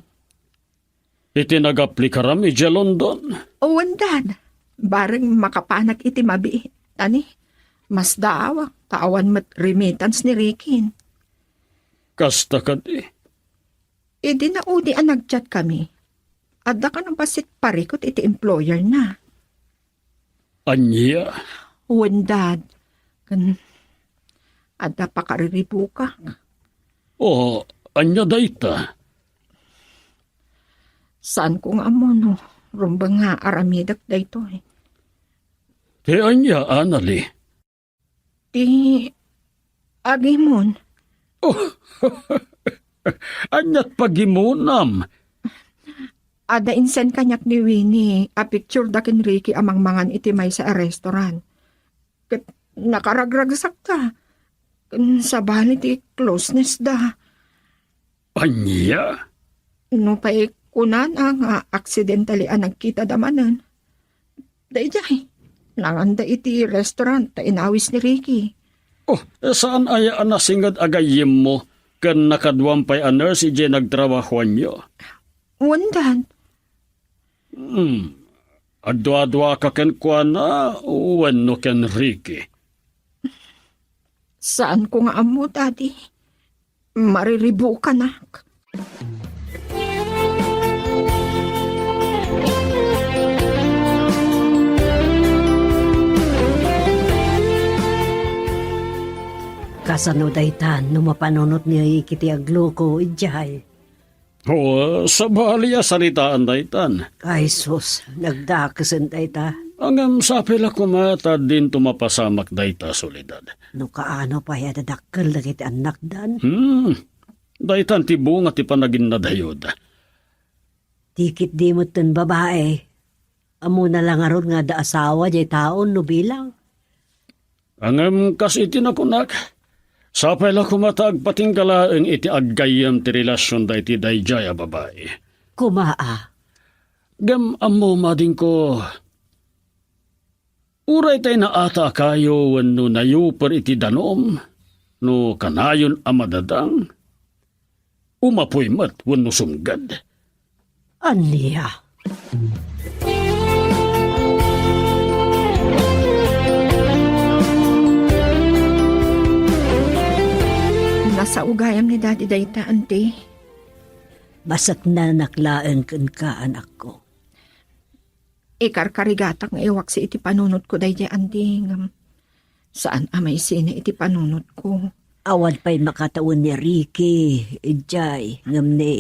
Speaker 3: Iti nag-apply ka ram iti London.
Speaker 4: Owan dad, bareng makapanak iti mabi. Tani, mas daawa, tawan mat remittance ni Rikin.
Speaker 3: Kasta ka di.
Speaker 4: Idi na udi ang nagchat kami. Adda ka nang basit parikot iti employer na.
Speaker 3: Anya.
Speaker 4: Owan dad, kan adda pa kariripo ka.
Speaker 3: O, anya dayta.
Speaker 4: Saan ko nga mo no, rumba nga aramidak dayto eh.
Speaker 3: Ti anya, anali.
Speaker 4: Ti agimon.
Speaker 3: Anyat pagimunam.
Speaker 4: Ada insen kanyak ni Winnie, a picture da ken Ricky amang mangan iti may sa restaurant. Ket nakaragragsak ka. Ken sa bali ti closeness da.
Speaker 3: Anya.
Speaker 4: No pa kunan ang accidentally ang nagkita damanan. Dayjay, nanganda iti restaurant ta inawis ni Ricky.
Speaker 3: Oh, saan aya anasingad agayim mo kan nakadwampay a nurse ije nagtrabahuan nyo?
Speaker 4: Wandan,
Speaker 3: Adwa-adwa ka ken kuana, wano ken Ricky.
Speaker 4: saan ko nga amo daddy? Mariribo ka na.
Speaker 5: Kasano daytan, numapanunot niya ikiti agluko, ijay.
Speaker 3: O, sa bali salitaan daytan.
Speaker 5: Ay sus, nagdakasan dayta.
Speaker 3: Ang sapila kumata din tumapasamak dayta solidad.
Speaker 5: No kaano pa ya dadakkel dagiti anak dan.
Speaker 3: Daytan ti bunga ti panagin na dayod.
Speaker 5: Tikit di mo ten babae. Amo na lang aron nga da asawa jay taon no bilang.
Speaker 3: Ang kasiti na kunak. Sapila kumata agpatinggalaeng iti aggayam ti relasyon dayti dayjay a babae.
Speaker 5: Kumaa.
Speaker 3: Gam amo mading ko. Uray tay na ata kayo wano nayuper iti danom. No kanayon amadadang. Umapoy mat wano sumgad.
Speaker 5: Aniya.
Speaker 4: Nasa ugayam ni daddy dayta ante.
Speaker 5: Basak na naklaan kan ka anak ko.
Speaker 4: Ikarkarigatak nga iwak si iti panunot ko dayjay ante. Saan amay sine iti panunot ko?
Speaker 5: Awan pa'y makataon ni Ricky, ijay, ngamne.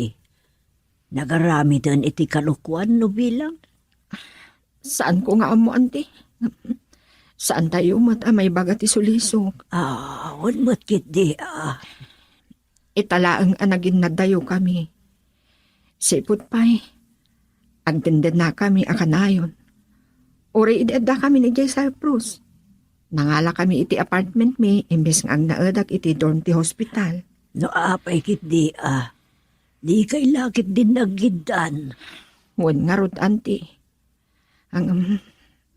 Speaker 5: Nagarami din iti kalukuan no bilang.
Speaker 4: Saan ko nga amo ante? Saan tayo mat amay bagat isulisok?
Speaker 5: Wan matkit di
Speaker 4: Italaang anagin na dayo kami. Sipot pa'y. Agdended na kami akanayon. Uri idedda kami ni Jay Cyprus. Nangala kami iti apartment mi, imbes nga ang naadag iti dorm ti hospital.
Speaker 5: No apay kit di Di kay lakit din naggidan.
Speaker 4: Wan nga rod anti.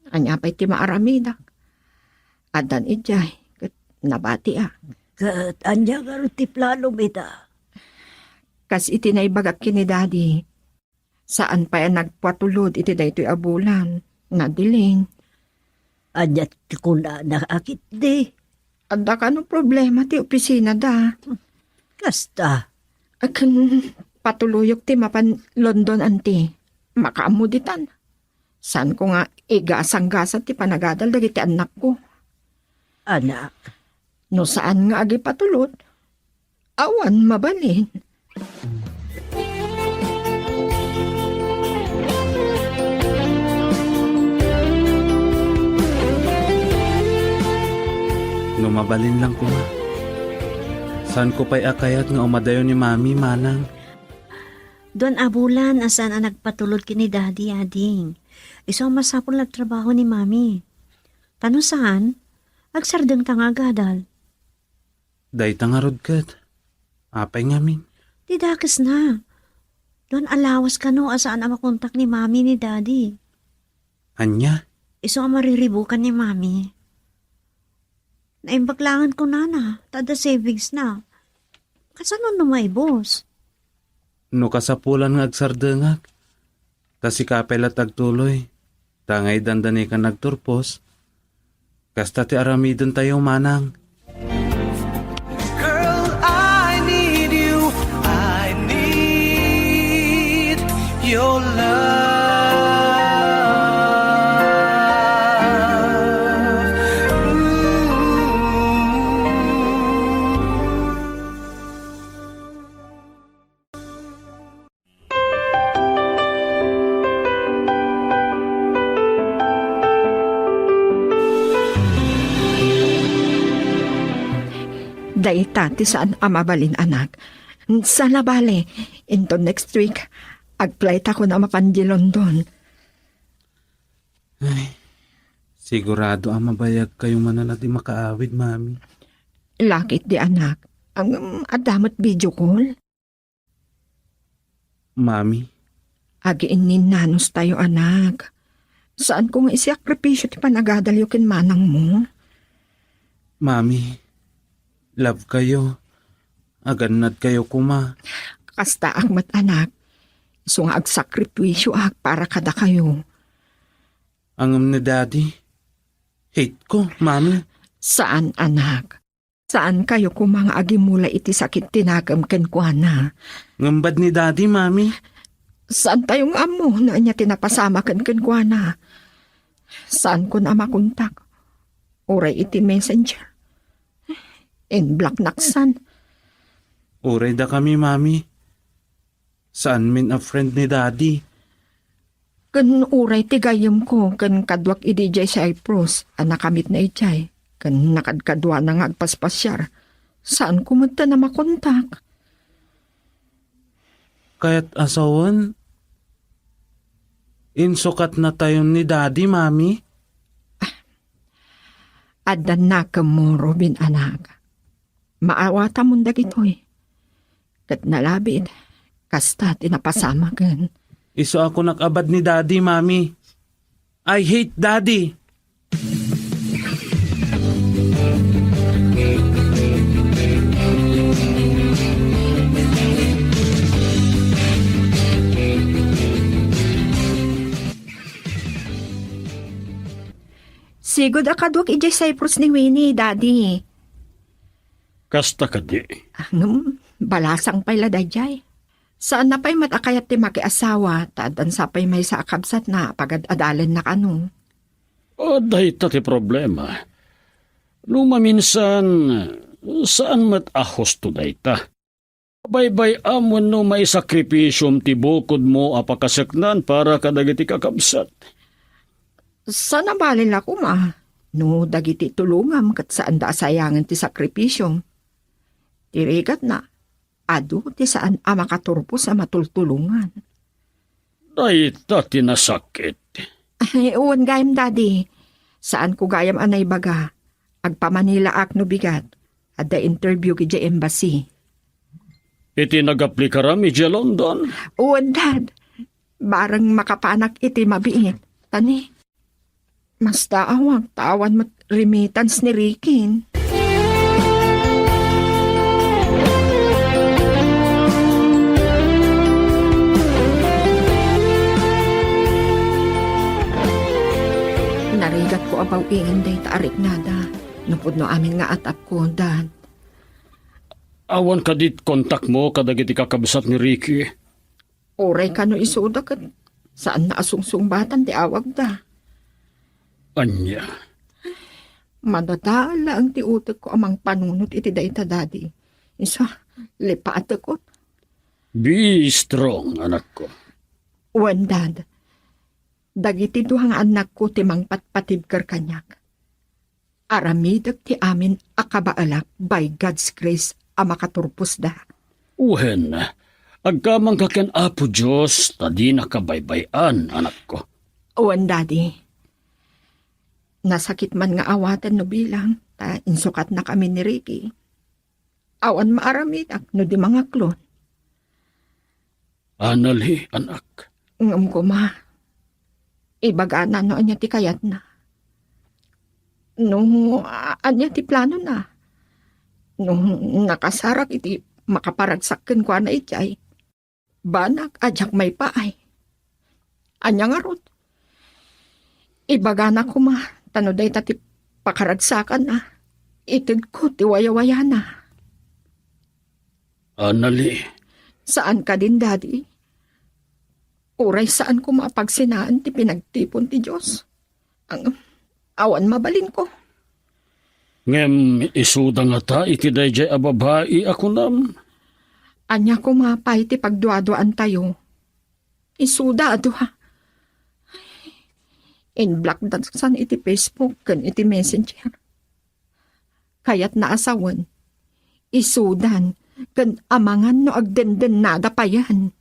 Speaker 4: Anya pa'y ti maaramidak. Adan ijay, kat nabati
Speaker 5: Kat anya nga ti plano mita.
Speaker 4: Kas iti naibagak kini daddy. Saan pa yan nagpatulod iti daytoy abulan. Nadiling.
Speaker 5: Anya ti kuna nakakit di.
Speaker 4: Adda ka no problema ti opisina da.
Speaker 5: Kasta.
Speaker 4: Akan patuluyok ti mapan London anti. Makaamuditan. San ko nga igasang-gasa ti panagadal dagiti anak ko.
Speaker 5: Anak.
Speaker 4: No saan nga agi patulod? Awan mabalin.
Speaker 7: Numabalin lang ko ma. Saan ko pa'y akayat nga umadayo ni mami, manang?
Speaker 6: Doon abulan asan ang nagpatulod kini daddy ading. Iso masapol nagtrabaho ni mami. Tano saan? Agsardeng ka nga gadal.
Speaker 7: Dayta nga rod kat. Apay ngamin.
Speaker 6: Di dakas na. Doon alawas ka no asaan ang makontak ni mami ni daddy.
Speaker 7: Anya?
Speaker 6: Iso ang mariribukan ni mami. Naimbaglangan ko na. Tada savings na. Kasano numay boss?
Speaker 7: No kasapulan nga agsardengag. Kasi kapelat agtuloy. Tangay dandani ka nagturpos. Kasta ti aramidon tayo manang.
Speaker 2: Girl, I need you. I need your love.
Speaker 4: Dayta ti saan amabalin anak. Sa labale, into next week, ag-flight ako na mapandi London.
Speaker 7: Sigurado ang mabayag kayo manan at di makaawid, mami.
Speaker 4: Lakit di anak. Ang adamat video call.
Speaker 7: Mami,
Speaker 4: Agiin nanos tayo anak. Saan ko nga isakripisyo ti panagadal yukin manang mo?
Speaker 7: mami, love kayo. Aganad kayo kuma.
Speaker 4: Kasta akmat anak. So nga agsakripisyo para kada kayo.
Speaker 7: Angam ni daddy. Hate ko, mami.
Speaker 4: Saan anak? Saan kayo kung mga agimula iti sakit tinagam ken kuana?
Speaker 7: Ngambad ni daddy, mami.
Speaker 4: Saan tayong amo na niya tinapasama ken kuana? Saan ko na makontak? Uray iti messenger. In black naksan.
Speaker 7: Uray da kami, mami. Saan min a friend ni daddy?
Speaker 4: Ken uray ti gayem ko ken kadwak idi jay Cyprus. Nakamit na ijay. Ken nakadkadwa na nga agpaspasyar. Saan ko madta na makontak?
Speaker 7: Kaya't asawan? Insukat na tayo ni daddy, mami.
Speaker 4: Adan na mo, Robin anak. Maawata mong dagitoy. Kat nalabid, kasta tinapasama ken.
Speaker 7: Iso ako nakabad ni daddy, mami. I hate daddy.
Speaker 4: Sigod akadwak ijay Cyprus ni Winnie, daddy.
Speaker 3: Kasta ka di.
Speaker 4: Balasang pala dayjay. Saan na pa'y matakayat ti makiasawa, taadan sa pa'y may sa akabsat na pagad-adalan na kano.
Speaker 3: O dahita ti problema. Lumaminsan, saan mat ahos to dayta? Baybay amon no may sakripisyom ti bukod mo apakasaknan para kadagiti kakabsat.
Speaker 4: Sana balil ako ma, no dagiti tulungam kat saan da sayangan ti sakripisyo. Tirigat na, adu ti saan amakaturpo sa matultulungan.
Speaker 3: Dayta tinasakit.
Speaker 4: Ay, uwan gayam daddy, saan ko gayam anay baga, agpamanila ak no bigat, at the interview ki embassy.
Speaker 3: Iti nag-aplika rami di London.
Speaker 4: Uwan dad, barang makapanak iti mabiit, tani. Mas daawag tawan mat remittance ni Rikin. Narigat ko abaw ingin day taarik nada. Napod no amin nga atap ko, dad.
Speaker 3: Awan ka dit kontak mo kadagiti kakabsat ni Ricky.
Speaker 4: Oray ka no isuda kat saan na asungsung-batan ti awag da.
Speaker 3: Anya.
Speaker 4: Madadala ang ti utek ko amang panunot iti dayta daddy. Isa, lipaat ko.
Speaker 3: Be strong, anak ko.
Speaker 4: Wen dad, dagiti duhang anak ko ti mangpatpatibker kanyak. Aramidag ti amin akabaalak by God's grace a makaturpos da.
Speaker 3: Uhen, agkamang kaken apo Diyos, tadi nakabaybayan, anak ko.
Speaker 4: Wen daddy, nasakit man nga awatan no bilang, ta insukat na kami ni Ricky. Awan maaramidak no di mga klon.
Speaker 3: Anali, anak.
Speaker 4: Ngam ko ma. Ibagana no anya ti kayat na. No, anya ti plano na. Nung nakasarak iti makaparagsakken ko na itay. Banak ajak may paay. Anya nga rot. Ibagana ko ma. Tano day tati pakaragsakan na. Itid ko ti waya-waya na.
Speaker 3: Anali,
Speaker 4: Saan ka din, Daddy? Uray saan ko mapagsinaan ti pinagtipon ti Diyos. Ang awan mabalin ko.
Speaker 3: ngem isuda nga ta iti dayjay a babae ako nam.
Speaker 4: Anya ko mapay ti pagduaduan tayo. Isuda ado ha. In-block san iti Facebook kan iti Messenger. Kaya't naasawan. Isudan kan amangan no agdenden nada pa yan.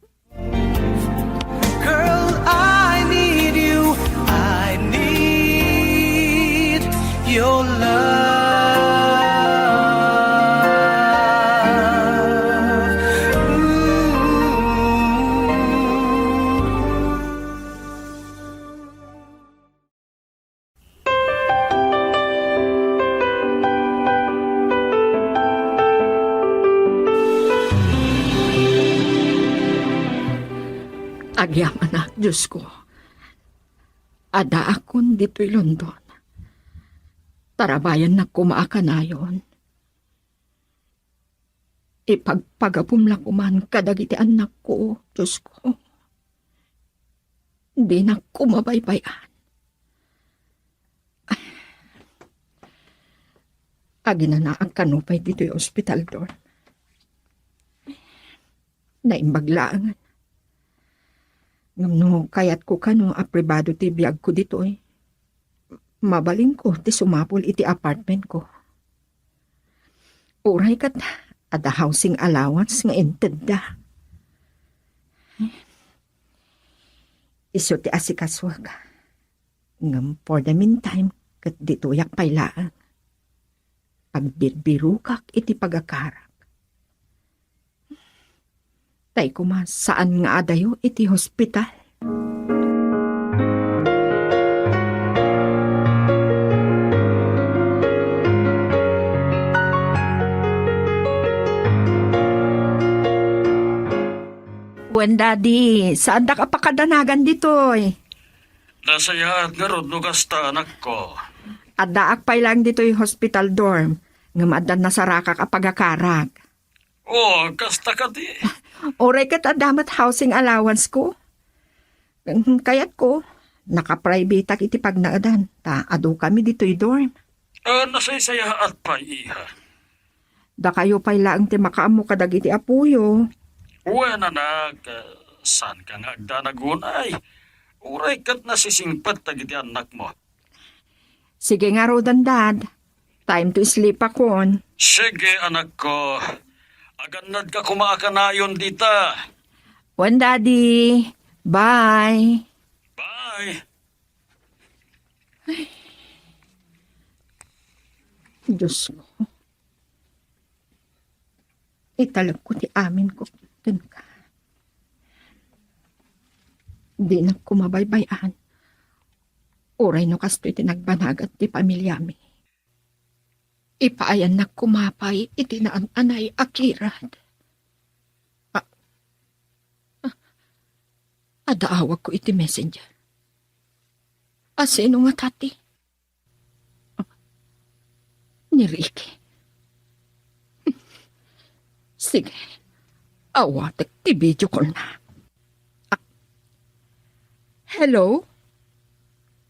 Speaker 2: Girl, I need you. I need your love.
Speaker 4: Agyaman na, Diyos ko. Ada akon dito'y London. Tarabayan na kumaaka na yon. Ipagpagapumla ko man kadagiti anak ko, Diyos ko. Di na kumabaybayan. Agi na na ang kanupay dito'y ospital doon. Naimbaglaangan. No, kayat ko kano apribado ti biyag ko dito eh. Mabaling ko ti sumapol iti apartment ko. Uray kat, ada housing allowance nga intenda. Iso ti asikaswag. Ngam for the meantime, kat dito yak pailaan. Pagbirbirukak iti pagakarak. Tay ko ma, saan nga adayo iti hospital? Wen, Daddy, saan da ka pakadanagan ditoy?
Speaker 3: Nasayaat nga rod no gasta anak ko.
Speaker 4: Adaak pay lang ditoy hospital dorm. Nga madan na saraka ka pagakarak.
Speaker 3: Oh, gasta ka di.
Speaker 4: Oray kat adamat housing allowance ko. Kayat ko, nakapribate iti pagnaadan. Ta, ado kami dito'y dorm.
Speaker 3: Nasaysayaat pa iha.
Speaker 4: Da kayo pa'y laang ti makaamo kadag iti apuyo.
Speaker 3: Uwan anak, saan ka nga agdanagunay? Uray kat nasisingpat tagiti anak mo.
Speaker 4: Sige nga rodan, Dad. Time to sleep akon.
Speaker 3: Sige anak ko. Agannad ka kumaakanayon dita.
Speaker 4: Wen, Daddy. Bye.
Speaker 3: Bye.
Speaker 4: Diyos ko. Italab ko ti amin ko. Dun ka. Di na kumabaybayan. Uray no kasto'y tinagbanagat ti pamilyami. Ipaayan na kumapay itinaan anay akirad. Adaawag ko iti messenger. Asino nga tati? Ni Ricky. Sige. Awatek ti video call na. Hello?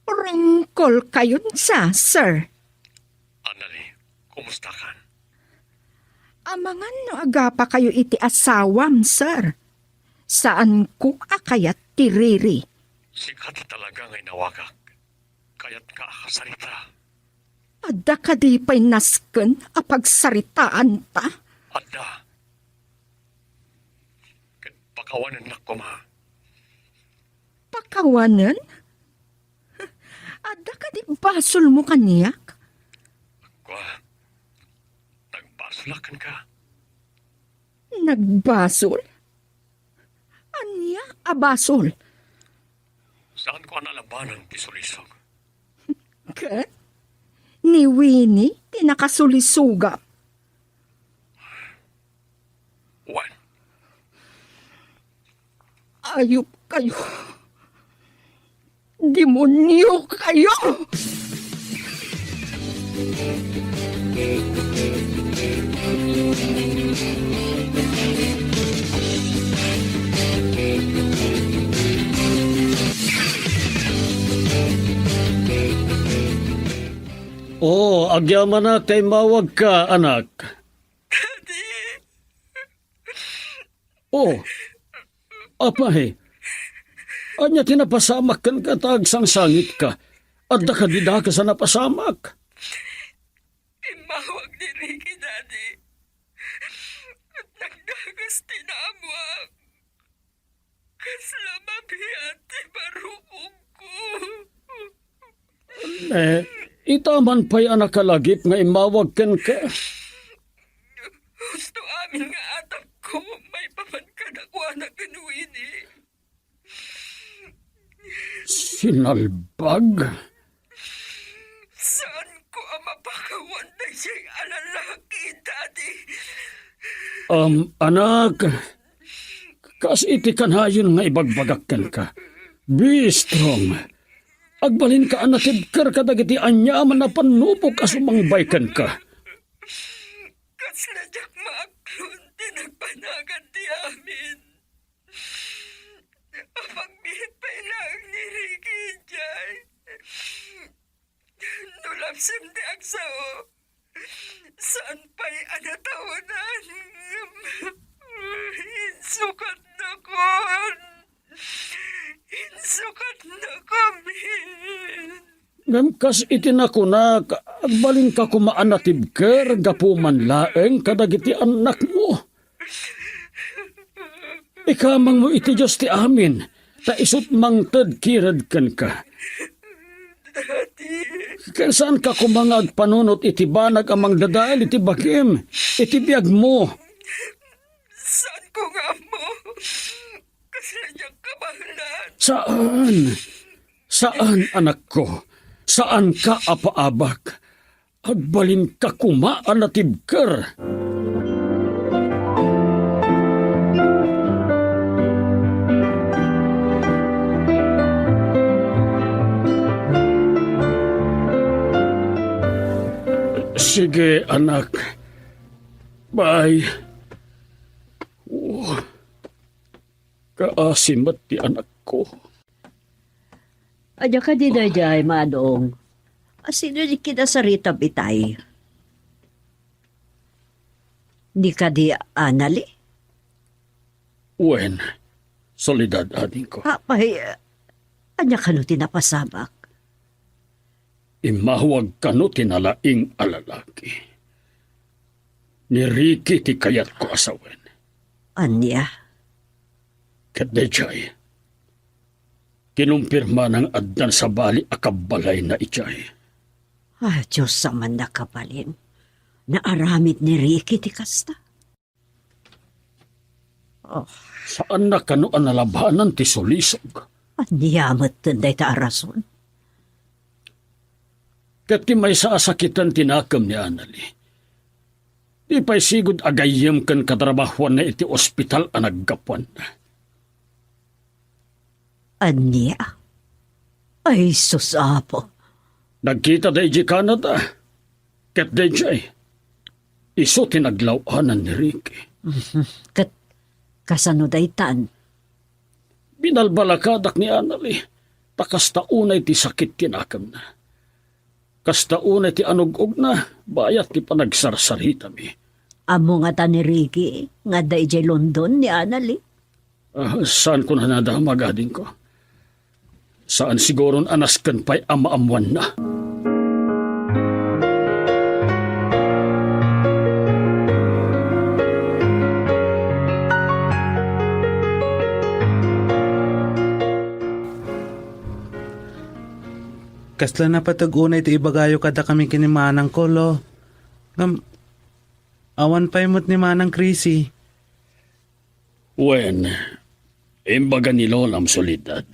Speaker 4: Rungkol kayon sa, sir.
Speaker 3: Anali, kumusta ka?
Speaker 4: Amangan no agapa kayo iti asawam, sir. Saan ko akayat ti Riri?
Speaker 3: Sikat talaga ngay nawagak. Kaya't ka akasarita.
Speaker 4: Adda ka di pa'y nasken a pagsaritaan ta?
Speaker 3: Adda. Pakawanan na ko ma.
Speaker 4: Pakawanan? Adda ka di basol mo kaniyak?
Speaker 3: Kwa, nagbaslakan ka.
Speaker 4: Nagbasol? Anya abasol?
Speaker 1: Saan ko nalabanan ti Sulisog?
Speaker 4: Kat? Ni Winnie, tinakasulisugap.
Speaker 1: Juan,
Speaker 4: Ayop kayo. Demonyo kayo!
Speaker 3: Oh, agyaman na kay mawag ka, anak. Oh, apay. Anya tinapasamak kan katag sang sangit ka. At nakadida ka sa napasamak.
Speaker 2: Imawag ni Ricky, Daddy. At nagdagas tinamwag. Kasla mabiyati barukog ko.
Speaker 3: Itaman pa'y anak kalagip nga imawag kan ka.
Speaker 2: Gusto amin nga atap ko. May pamankanakwa na ganuin eh.
Speaker 3: Sinalbag?
Speaker 2: Saan ko ang mapakawan na siyang alalaki, Daddy?
Speaker 3: Anak, kas iti kanayon nga ibagbagakkan ka. Be strong. Agbalin ka anatibkar ka dagiti anya man na panupok asumangbaykan ka.
Speaker 2: Kasla jak maaklon, tinagpanagan di amin. Apagbiit pa lang ni Ricky, Jay. Nulapsim di agsao. Saan pa'y anatawanan? Insukat na kon. Insukat na kami.
Speaker 3: Ngamkas itinakunak, agbalin ka kumaanatibkar, gapuman laeng kadagiti anak mo. Ikamang mo iti Diyos ti amin, ta isut mang tadkirad kan ka. Kaya saan ka kumangag panunot iti banag amang dadaal iti bakim, iti biyag mo.
Speaker 2: Saan ko nga mo? Kasla niyang kabahalan.
Speaker 3: Saan? Saan, anak ko? Saan ka apaabak? Agbalin ka kumaanatibkar. Sige, anak. Bye. Oh, kaasimat ti anak ko.
Speaker 5: Adya ka di dayjay, Manong. Asino di kita sa Rita Bitay? Di ka di anali?
Speaker 3: Wen, solidad ading ko.
Speaker 5: Apay, anya ka no tinapasamak?
Speaker 3: Imahawag ka no tinalaing alalaki. Ni Ricky ti kayat ko asawen.
Speaker 5: Anya?
Speaker 3: Kadejay. Kinumpirma ng adnan sa bali akabalay na ichay.
Speaker 5: Ah, Diyos sa man nakabalin. Naaramid ni Ricky ti kasta. Oh,
Speaker 3: Saan na kano ang nalabanan ti sulisog?
Speaker 5: anyamat tunday ta arason.
Speaker 3: Kat ti may saasakitan tinakam ni Anali. Di pa'y sigod agayem kan katrabahuan na iti ospital ang naggapuan na.
Speaker 5: Anya? Ay, susapo.
Speaker 3: Nagkita da iji Canada. Kat da iji. Iso tinaglawanan ni Ricky.
Speaker 5: Kat kasano daytan?
Speaker 3: Binalbalakadak ni Anali. Takas taunay ti sakit tinakam na. Kas taunay ti anugog na. Bayat ti panagsarsarita mi.
Speaker 5: Amo nga ta ni Ricky, nga dayjay London ni Anali.
Speaker 3: Saan ko na nadamag ading ko? Saan siguron anaskan pa'y amaamuan na?
Speaker 7: Kasla na patagunay ti ibagayo kada kami kinimanang kolo. Awan pa imot ni Manang Chrissy.
Speaker 3: Wen, imbaga ni Lolam solidad.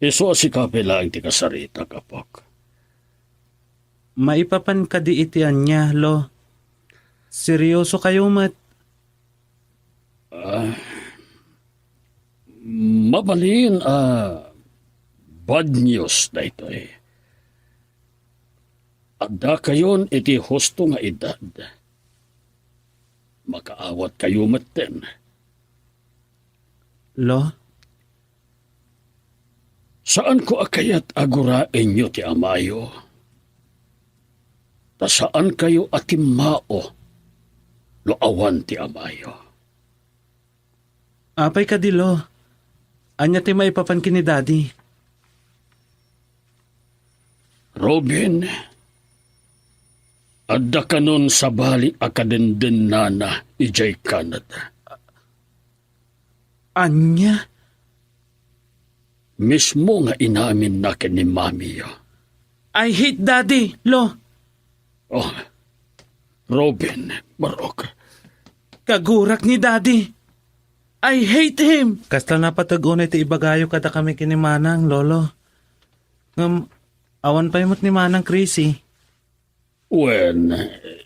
Speaker 3: Iso si kapila ang tikasarita kapok.
Speaker 7: Maipapan ka di itian niya, lo. Seryoso kayo mat.
Speaker 3: Mabalin bad news na ito eh. Adda kayon iti husto nga edad. Makaawat kayo maten.
Speaker 7: Lo,
Speaker 3: Saan ko akayat agurain nyo ti amayo? Ta saan kayo atimao lo awan ti amayo?
Speaker 7: apay ka di lo. Anya ti maipapan kini daddy.
Speaker 3: Robin, adda kanon sa bali akadenden nana ijay Canada.
Speaker 7: Anya?
Speaker 3: Mismo nga inamin na ni mami yo.
Speaker 7: I hate daddy, lo.
Speaker 3: Oh, Robin, Barok.
Speaker 7: Kagurak ni daddy. I hate him. Kasta napatagunay ti ibagayo kada kami kini Manang, lolo. Awan pa imot ni Manang Chrissy.
Speaker 3: Wen,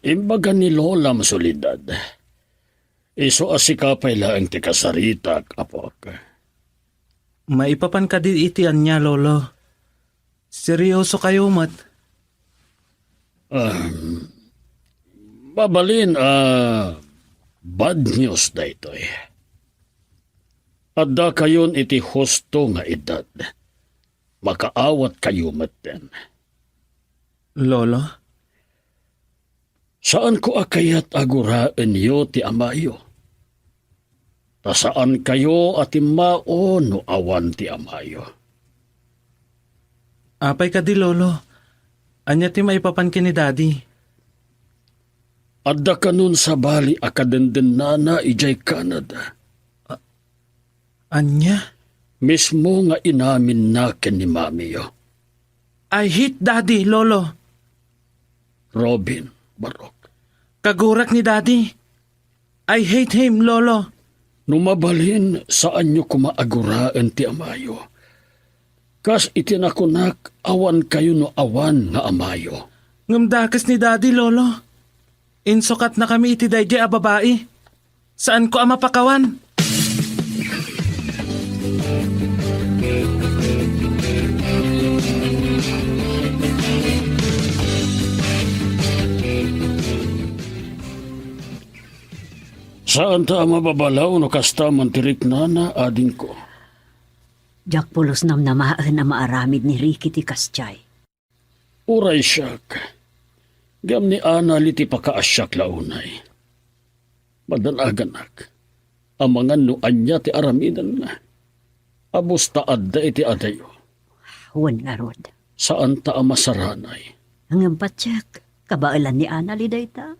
Speaker 3: imbaga ni Lola masolidad. Iso asikapay lang ti kasarita, kapok.
Speaker 7: Maipapan ka di itian niya, lolo. Seryoso kayo mat.
Speaker 3: Babalin, bad news na ito eh. Adda kayon iti husto nga edad. Makaawat kayo maten.
Speaker 7: Lolo?
Speaker 3: Saan ko akayat aguraan yo ti amayo? Ta saan kayo at imao no awan ti amayo?
Speaker 7: Apay ka di, lolo. Anya ti maipapan kini daddy.
Speaker 3: Adda kanun sa bali akadenden nana ijay Canada.
Speaker 7: Anya?
Speaker 3: Mismo nga inamin na ni mami yo.
Speaker 7: I hate daddy, lolo.
Speaker 3: Robin, Barok.
Speaker 7: Kagurak ni daddy. I hate him, lolo.
Speaker 3: Numabalin saan nyo kumaaguraan ti amayo. Kas itinakunak awan kayo no awan nga amayo.
Speaker 7: Ngamdakas ni daddy, lolo. Insukat na kami iti dayjay a babae. Saan ko ama pakawan?
Speaker 3: Saan ta mababalaw no kasta mantirik nana ading ko?
Speaker 5: Jak pulos nam namaan na maaramid ni Ricky ti Kastyay.
Speaker 3: Uray siyak. Gam ni Ana liti pakaasyak launay. Madanaganak. Amangan no anya ti aramidan na. Abus ta adda iti adayo.
Speaker 5: Huwan nga rod.
Speaker 3: Saan ta masaranay?
Speaker 5: Hanggang patsak, kabailan ni Ana liday ta.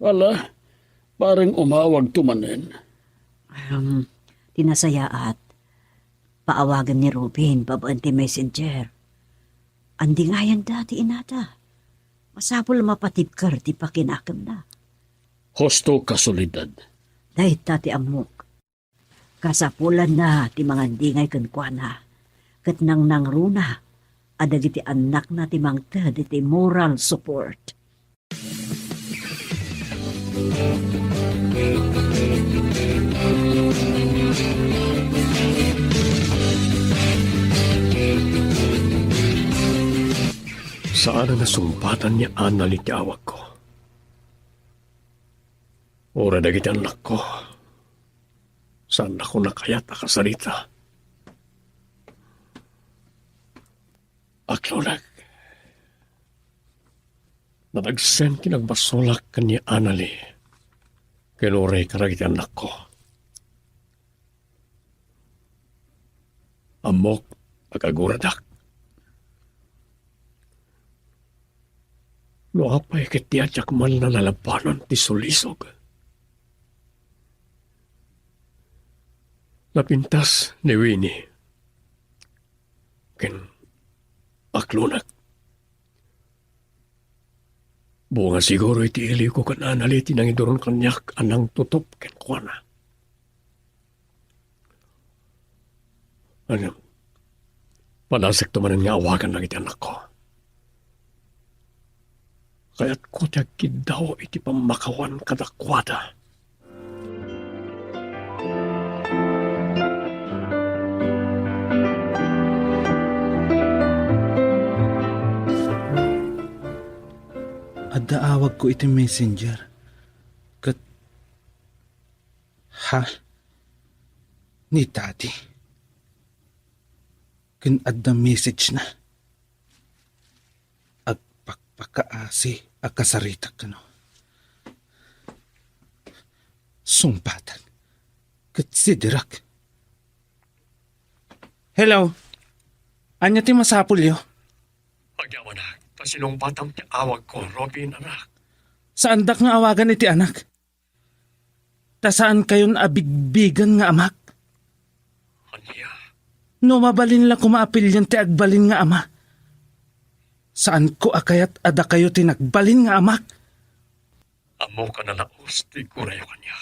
Speaker 3: Wala, parang umawag tumanen.
Speaker 5: Tinasayaat. Paawagan ni Robin, babaan ti messenger. Andi nga yan dati inata. Masapol mapatipkar ti pakinakam na.
Speaker 3: Hosto kasolidad.
Speaker 5: Dahit tati amok. Kasapulan na ti mga dingay kankwana. Kat nang nangruna. Adag iti anak na ti mangtad iti moral support.
Speaker 1: Saan na nasumpatan niya Ana ti awag ko? Ora dagiti anak ko. Saan ako nakayat akasalita? Aklonag. Nadagsen kinagbasolak kanya Anali. Kinuray karagiti anak ko. Amok agaguradak. No apay kitiadyak man na lalabanan ti sulisog. Napintas ni Winnie. Ken aklunag. Bunga siguro iti ili ko kan analiti nang idoron kanyak anang tutop ken kuana. Ano, panasik tumanin nga awagan lang iti anak ko. Kaya't ko tiyagkid daw iti pamakawan kadakwada.
Speaker 7: Adda awag ko iti messenger. Kat... Ha? Ni daddy. Ken adda message na. Agpakpakaasi akasaritak kano. Sumpatan. Kat sidirak. Hello? Anya ti masapul yo?
Speaker 1: Agyaman na, tasinong batang ti awag ko, Robin, anak.
Speaker 7: Saan dak nga awagan iti anak? Ta saan kayon abigbigan nga amak?
Speaker 1: Anya,
Speaker 7: No mabalin la kumaapilyan ti agbalin nga ama. Saan ko akayat ada kayo tinagbalin nga amak?
Speaker 1: amo ka na laos, di kurayo kanya.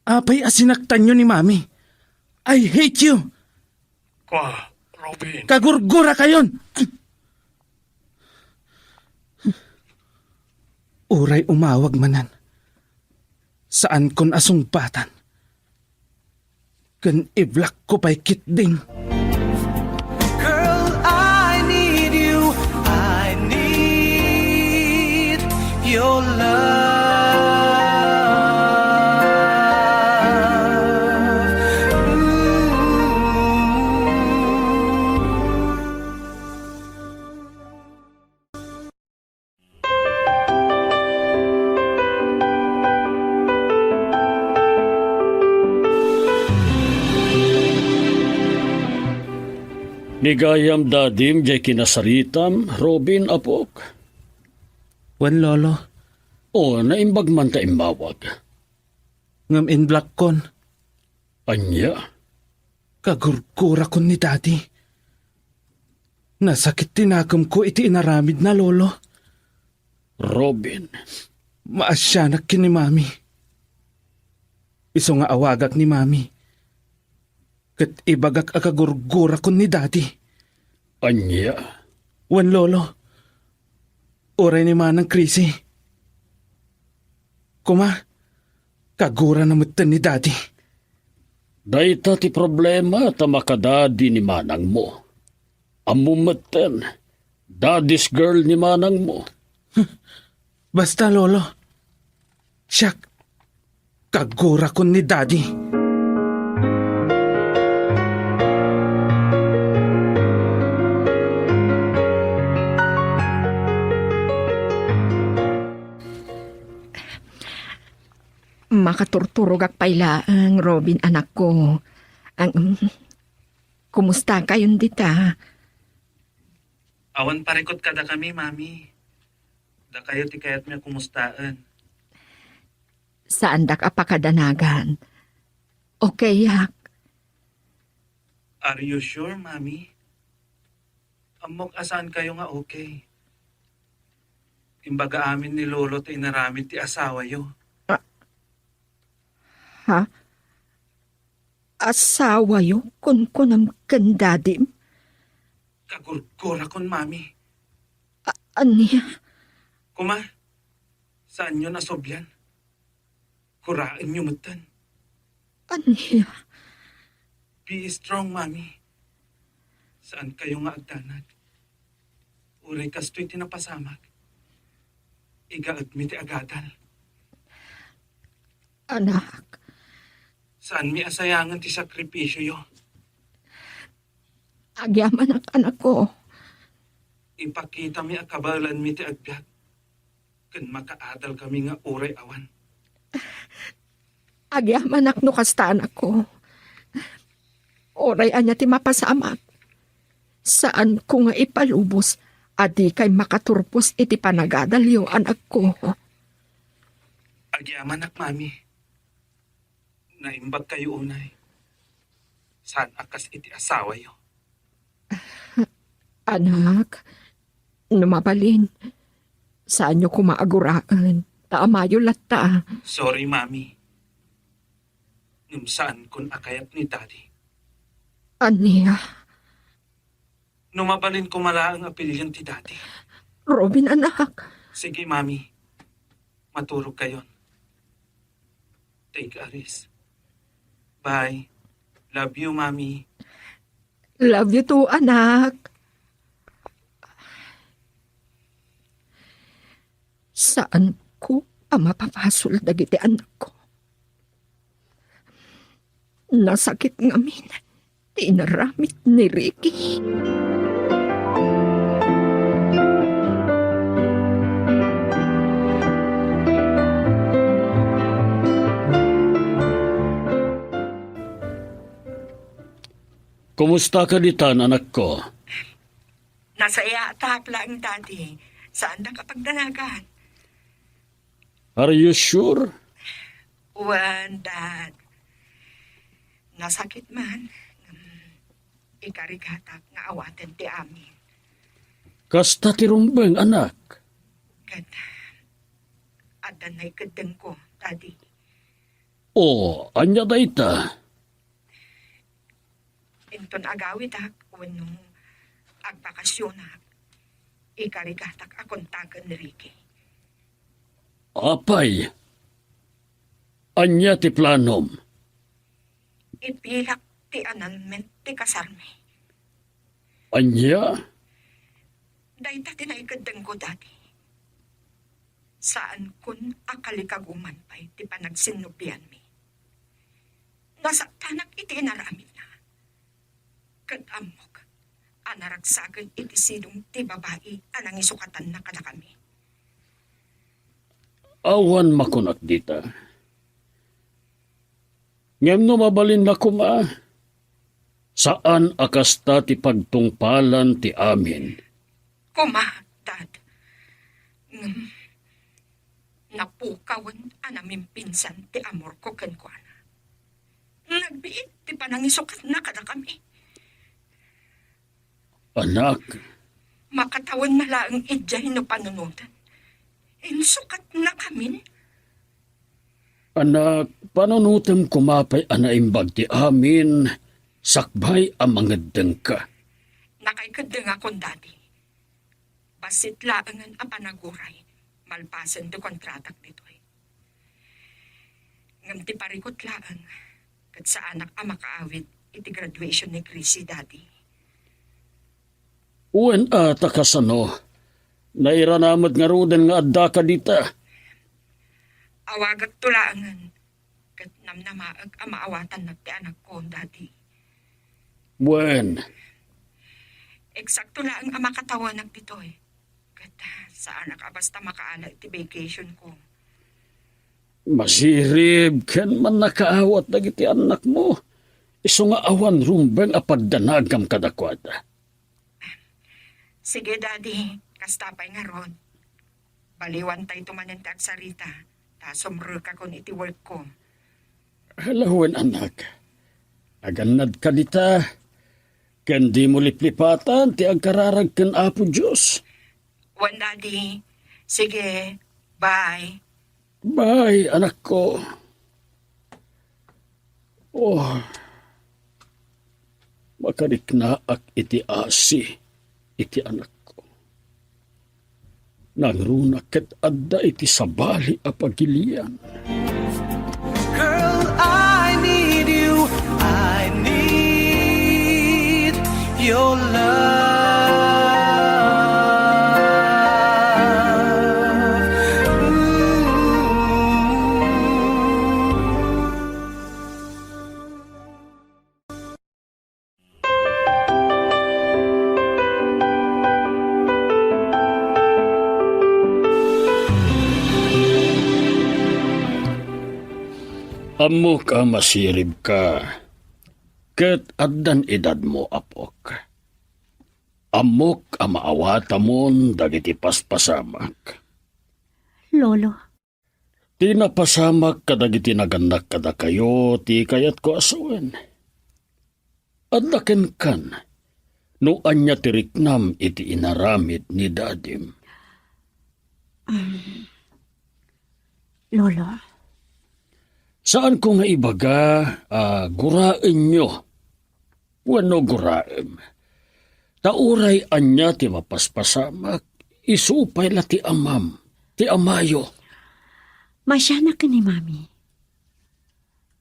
Speaker 7: Apay asinaktan nyo ni mami. I hate you!
Speaker 1: Kwa, Robin,
Speaker 7: Kagurgura kayon! Uray umawag manan. Saan kon asungpatan? Kan iblak ko pa'y kitding.
Speaker 8: Girl, I need you. I need your love.
Speaker 3: Nigayam dadim jay kinasaritam, Robin apok.
Speaker 7: Wan lolo,
Speaker 3: O naimbag man ta imbawag.
Speaker 7: ngam inblak kon.
Speaker 3: Anya,
Speaker 7: Kagurgura kon ni daddy. Nasakit tinakam ko iti inaramid na lolo.
Speaker 3: Robin,
Speaker 7: Maasyanak kin ni mami. Iso nga awagak ni mami. Kat ibagak akagurgura kon ni daddy.
Speaker 3: anya,
Speaker 7: Wan lolo. Oray ni manang krisi. Kuma, kagura na mutan ni daddy.
Speaker 3: dayta ti problema ta makadadi ni manang mo. Amumatan, daddy's girl ni manang mo.
Speaker 7: Basta lolo. Siyak, kagura kon ni daddy.
Speaker 4: Makaturturog ak pailaang, Robin, anak ko. Kumusta kayon dita?
Speaker 7: Awan parikot kada kami, mami. Da kayo ti kayat mi kumustaan.
Speaker 4: Saan dak apakadanagan? Okay, yak.
Speaker 7: Are you sure, mami? Amok asaan kayo nga okay? Imbaga amin ni lolo ti inaramid ti asawa yo.
Speaker 4: Ha? Asawa yo? Kun kunam kandadim?
Speaker 7: Kagurgura kon, mami.
Speaker 4: Aniya?
Speaker 7: Kuma, saan nyo nasobyan? Kuraan nyo mutan.
Speaker 4: Aniya?
Speaker 7: Be strong, mami. Saan kayo nga agdanag? Uray kasto'y tinapasamak. Igaad mi ti agadal.
Speaker 4: Anak,
Speaker 7: Saan mi asayangan ti sakripisyo yo?
Speaker 4: agyaman ang anak ko.
Speaker 7: Ipakita mi akabalan mi ti agbyag. Kan makaadal kami nga uray awan.
Speaker 4: Agyaman ak no kasta anak ko. Oray anya ti mapasamak. Saan ko nga ipalubos, adi kay makaturpos iti panagadalyo anak ko.
Speaker 7: Agyaman ak, mami. Naimbag kayo unay. Saan akas iti asawa yo?
Speaker 4: Anak, numabalin. Saan nyo kumaaguraan? Taamayo latta.
Speaker 7: Sorry, mami. Ngum saan kun akayat ni daddy.
Speaker 4: Aniya,
Speaker 7: Numabalin ko mala ang apelyan ti dati.
Speaker 4: Robin anak.
Speaker 7: Sige, mami. Maturog kayon. Take a rest. Bye. Love you, mami.
Speaker 4: Love you too, anak. Saan ko ang mapapasol dagiti anak ko? Nasakit ngamin. Tinaramit ni Ricky.
Speaker 3: Kumusta ka ditan, anak ko?
Speaker 4: Nasa iatap lang, Daddy. Saan na kapag danagan?
Speaker 3: Are you sure?
Speaker 4: Wan, Dad. Nasakit man. Ikarigatak nga awaten ti amin.
Speaker 3: Kasta ti rumbeng, anak.
Speaker 4: Kad, adan na ikadeng ko, Daddy.
Speaker 3: O, anya dayta.
Speaker 4: Inton agawit nung agbakasyon ikarigatak akong tagan ni Ricky.
Speaker 3: Apay. Anya ti planom.
Speaker 4: Ipilak ti annulment ti kasarmi.
Speaker 3: Anya?
Speaker 4: Dahita tinaikadeng ko, Daddy. Saan kun akalikaguman pa'y ti panagsinubian mi. Nasaktanak iti inaramid na. Kadamok, anaragsagan iti silong ti babae anang isukatan na kada kami.
Speaker 3: Awan makunak dita. Ngem no mabalin na kuma. Saan akasta ti pagtungpalan ti amin?
Speaker 4: Kuma, Dad. Napukawan anaming pinsan ti amor ko kenkwana. Nagbiit ti panangisukat na kada kami.
Speaker 3: Anak,
Speaker 4: Makatawan malaang idyay no panunutan. Insukat na kami.
Speaker 3: anak, panunutem kumapay anaimbag ti amin. Sakbay ang mga dengka.
Speaker 4: Nakaikadeng akong, Daddy. Basit laangan ang panaguray. Malpasan do kontratak dito'y. Ngam ti parikot laang. Kat sa anak ang makaawit iti graduation ni Chrissy, Daddy.
Speaker 3: Uwen ata kasano. Nairanamad nga ruden nga adda ka dita.
Speaker 4: Awagat tulaangan. Kat namnamaag ang maawatan na ti anak ko, Daddy.
Speaker 3: Buen,
Speaker 4: Eksakto lang ang makatawanak dito eh. Kat sa anak basta makaala iti vacation ko.
Speaker 3: masirib ken man nakaawat dagiti anak mo. Isu nga awan rumbeng apagdanagam kadakwada.
Speaker 4: Sige, Daddy. Kastapay nga ron. Baliwan tayo tumanin ti agsarita. Ta sumro ka kon iti work ko.
Speaker 3: Halawen anak. Aganad ka dita. Ken di mo liplipatan ti agkararag ken Apo Diyos.
Speaker 4: Wan, Daddy. Sige. Bye.
Speaker 3: Bye, anak ko. Oh, makariknaak iti asi, iti anak ko. Nangrunak ket adda iti sabali a pagilian.
Speaker 8: Girl, I need you. I need your love.
Speaker 3: Amok ka masirib ka, ket addan edad mo apok. Amok a maawatamon dagiti paspasamak.
Speaker 6: Lolo,
Speaker 3: Tinapasamak kadagiti naganak kada kayo, ti kayat ko asawen. Adlaken kan, no anya tiriknam iti inaramid ni dadim.
Speaker 6: Lolo,
Speaker 3: Saan ko nga ibaga, gurain nyo Wano guraem. Tauray anya ti mapaspasamak, isupay la ti amam, ti amayo.
Speaker 6: Masya ka ni Mami.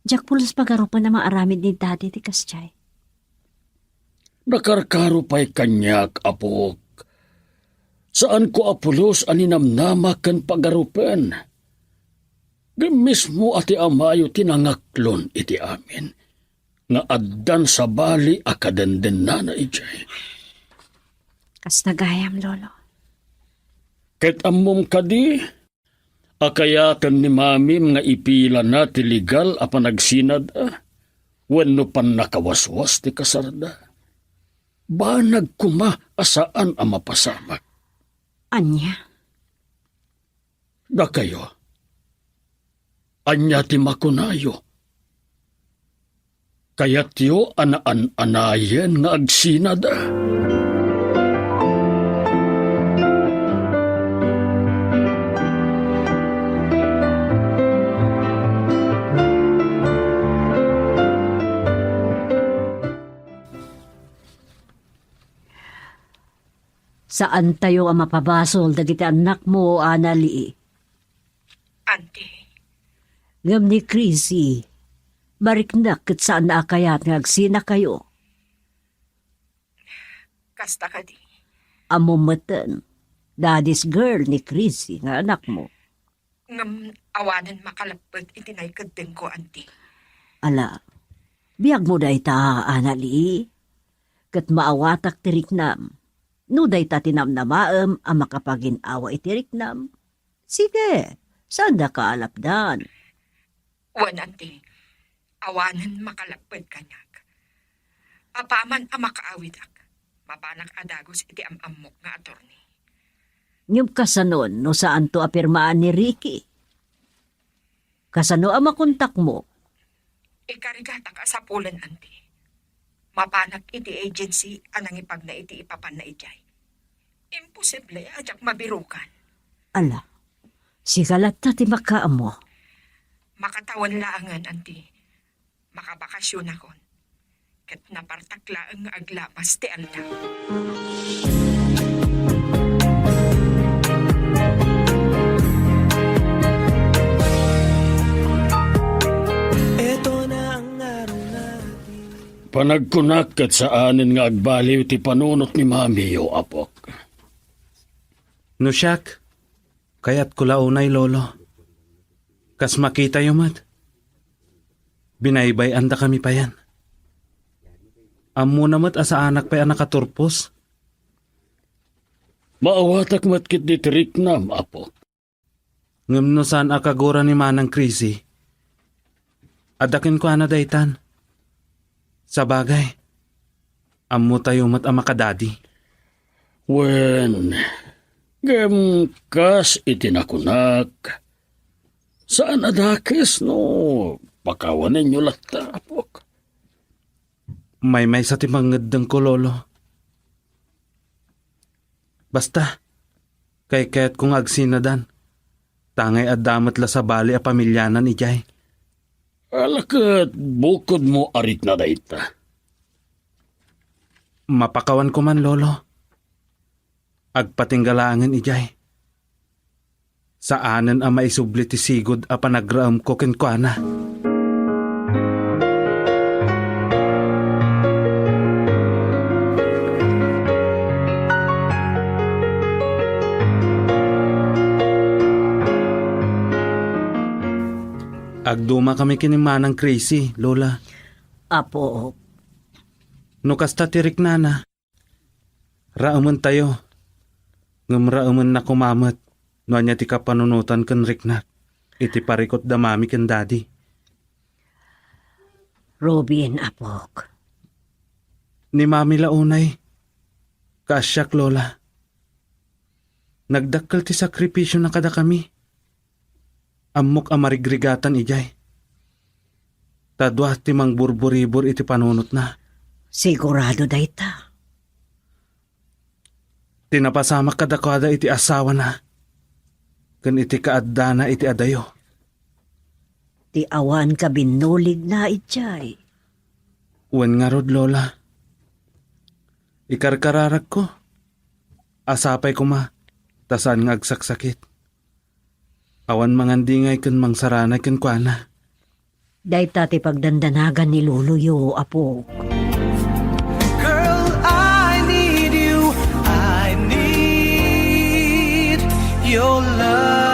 Speaker 6: Jack pulos pagarupan na maaramid ni Daddy ti Kasjay.
Speaker 3: Nakarkaro pa'y kanyak, apok. Saan ko apulos aninamnama kan pagarupan? Mismo ati amayo tinangaklon iti amin. Nga addan sa bali akadenden na ijay.
Speaker 6: Kas nagayam, Lolo.
Speaker 3: Ket ammom kadi, akayatan ni Mami nga ipila na ti legal a panagsinad wenno pan nakawaswas ti kasarda. Banag kuma asaan ang mapasamak.
Speaker 6: Anya?
Speaker 3: Da kayo, anya ti makunayo. Kayat yo anaan-anayen nga agsinad.
Speaker 5: Saan tayo ang mapabasol dagiti anak mo, Anali?
Speaker 4: Auntie,
Speaker 5: Ngam ni Chrissy, bariknak ket saan na akayat nga agsina kayo.
Speaker 4: kasta ka di.
Speaker 5: Amumatan, daddy's girl ni Chrissy nga anak mo.
Speaker 4: Ngam awanan makalapad itinay kadeng ko, auntie.
Speaker 5: Ala, biyag mo day ta, Anali. Kat maawatak tiriknam. No day ta tinamnamaem ang makapaginawa itiriknam. Sige, saan da ka alapdan?
Speaker 4: Wan, auntie. Awanan makalapad kanyak. Apaman ang makaawid ak. Mabanak adagos iti amamok nga attorney.
Speaker 5: Ngem kasanon no saan to apirmaan ni Ricky? Kasano ang makontak mo?
Speaker 4: Ikarigata ka sa pulan, auntie. Mapanak iti agency anang ipag na iti ipapan na ijay. Imposible ajak mabirukan.
Speaker 5: Ala, sigalat ta ti makaamo.
Speaker 4: Makatawan laangan, auntie. Makabakasyon akon. Kat napartaklaan nga aglapas ti alda.
Speaker 8: Ito na ang araw natin.
Speaker 3: Panagkunak kat saanin nga agbaliw ti panunot ni Mami yo, apok.
Speaker 7: No siyak, kayat kulaunay lolo. Kas makita yung mat. Binaybay anda kami pa yan. Amo namat asa anak pa yan nakaturpos.
Speaker 3: Maawatak matkit di triknam, apok.
Speaker 7: Ngam no saan akagura ni Manang Chrissy. Adakin ko ana daytan. Sa bagay, amo tayo mat ang makadadi.
Speaker 3: Wen, gem kas itinakunak. Saan adakes no pakawanan nyo latta, apok.
Speaker 7: May sa timangedeng ko lolo. Basta, kay kaya't kung agsinadan. Tangay at damat la sa bali a pamilyanan ijay.
Speaker 3: Alakat bukod mo arit na dayta.
Speaker 7: Mapakawan ko man lolo. Agpatinggalangan ijay. Saanan ang maisubli ti sigod a panagraam ko kenkwana. Agduma kami kinimanang crazy, lola.
Speaker 5: Apo,
Speaker 7: No kasta tirik nana. Raaman tayo. Ngamraaman na kumamat. No anya ti kapanunutan kan riknak. Iti parikot da mami kan daddy.
Speaker 5: Robin, apok.
Speaker 7: Ni mami launay. Kaasyak lola. Nagdakkel ti sakripisyo na kada kami. Amok amarigrigatan ijay. Tadwa ti mang burburibur iti panunot na.
Speaker 5: Sigurado dayta.
Speaker 7: Tinapasamak kadakada iti asawa na. Kan iti kaadana iti adayo.
Speaker 5: Ti awan ka binulig na itjay.
Speaker 7: Wen nga rod lola. Ikarkararag ko. Asapay ko ma. Tasan nga agsaksakit. Awan mangandingay kan mangsaranay kan kuana.
Speaker 5: Dayta ti pagdandanagan ni Luluyo, apo.
Speaker 8: Girl, I need you. I need your love.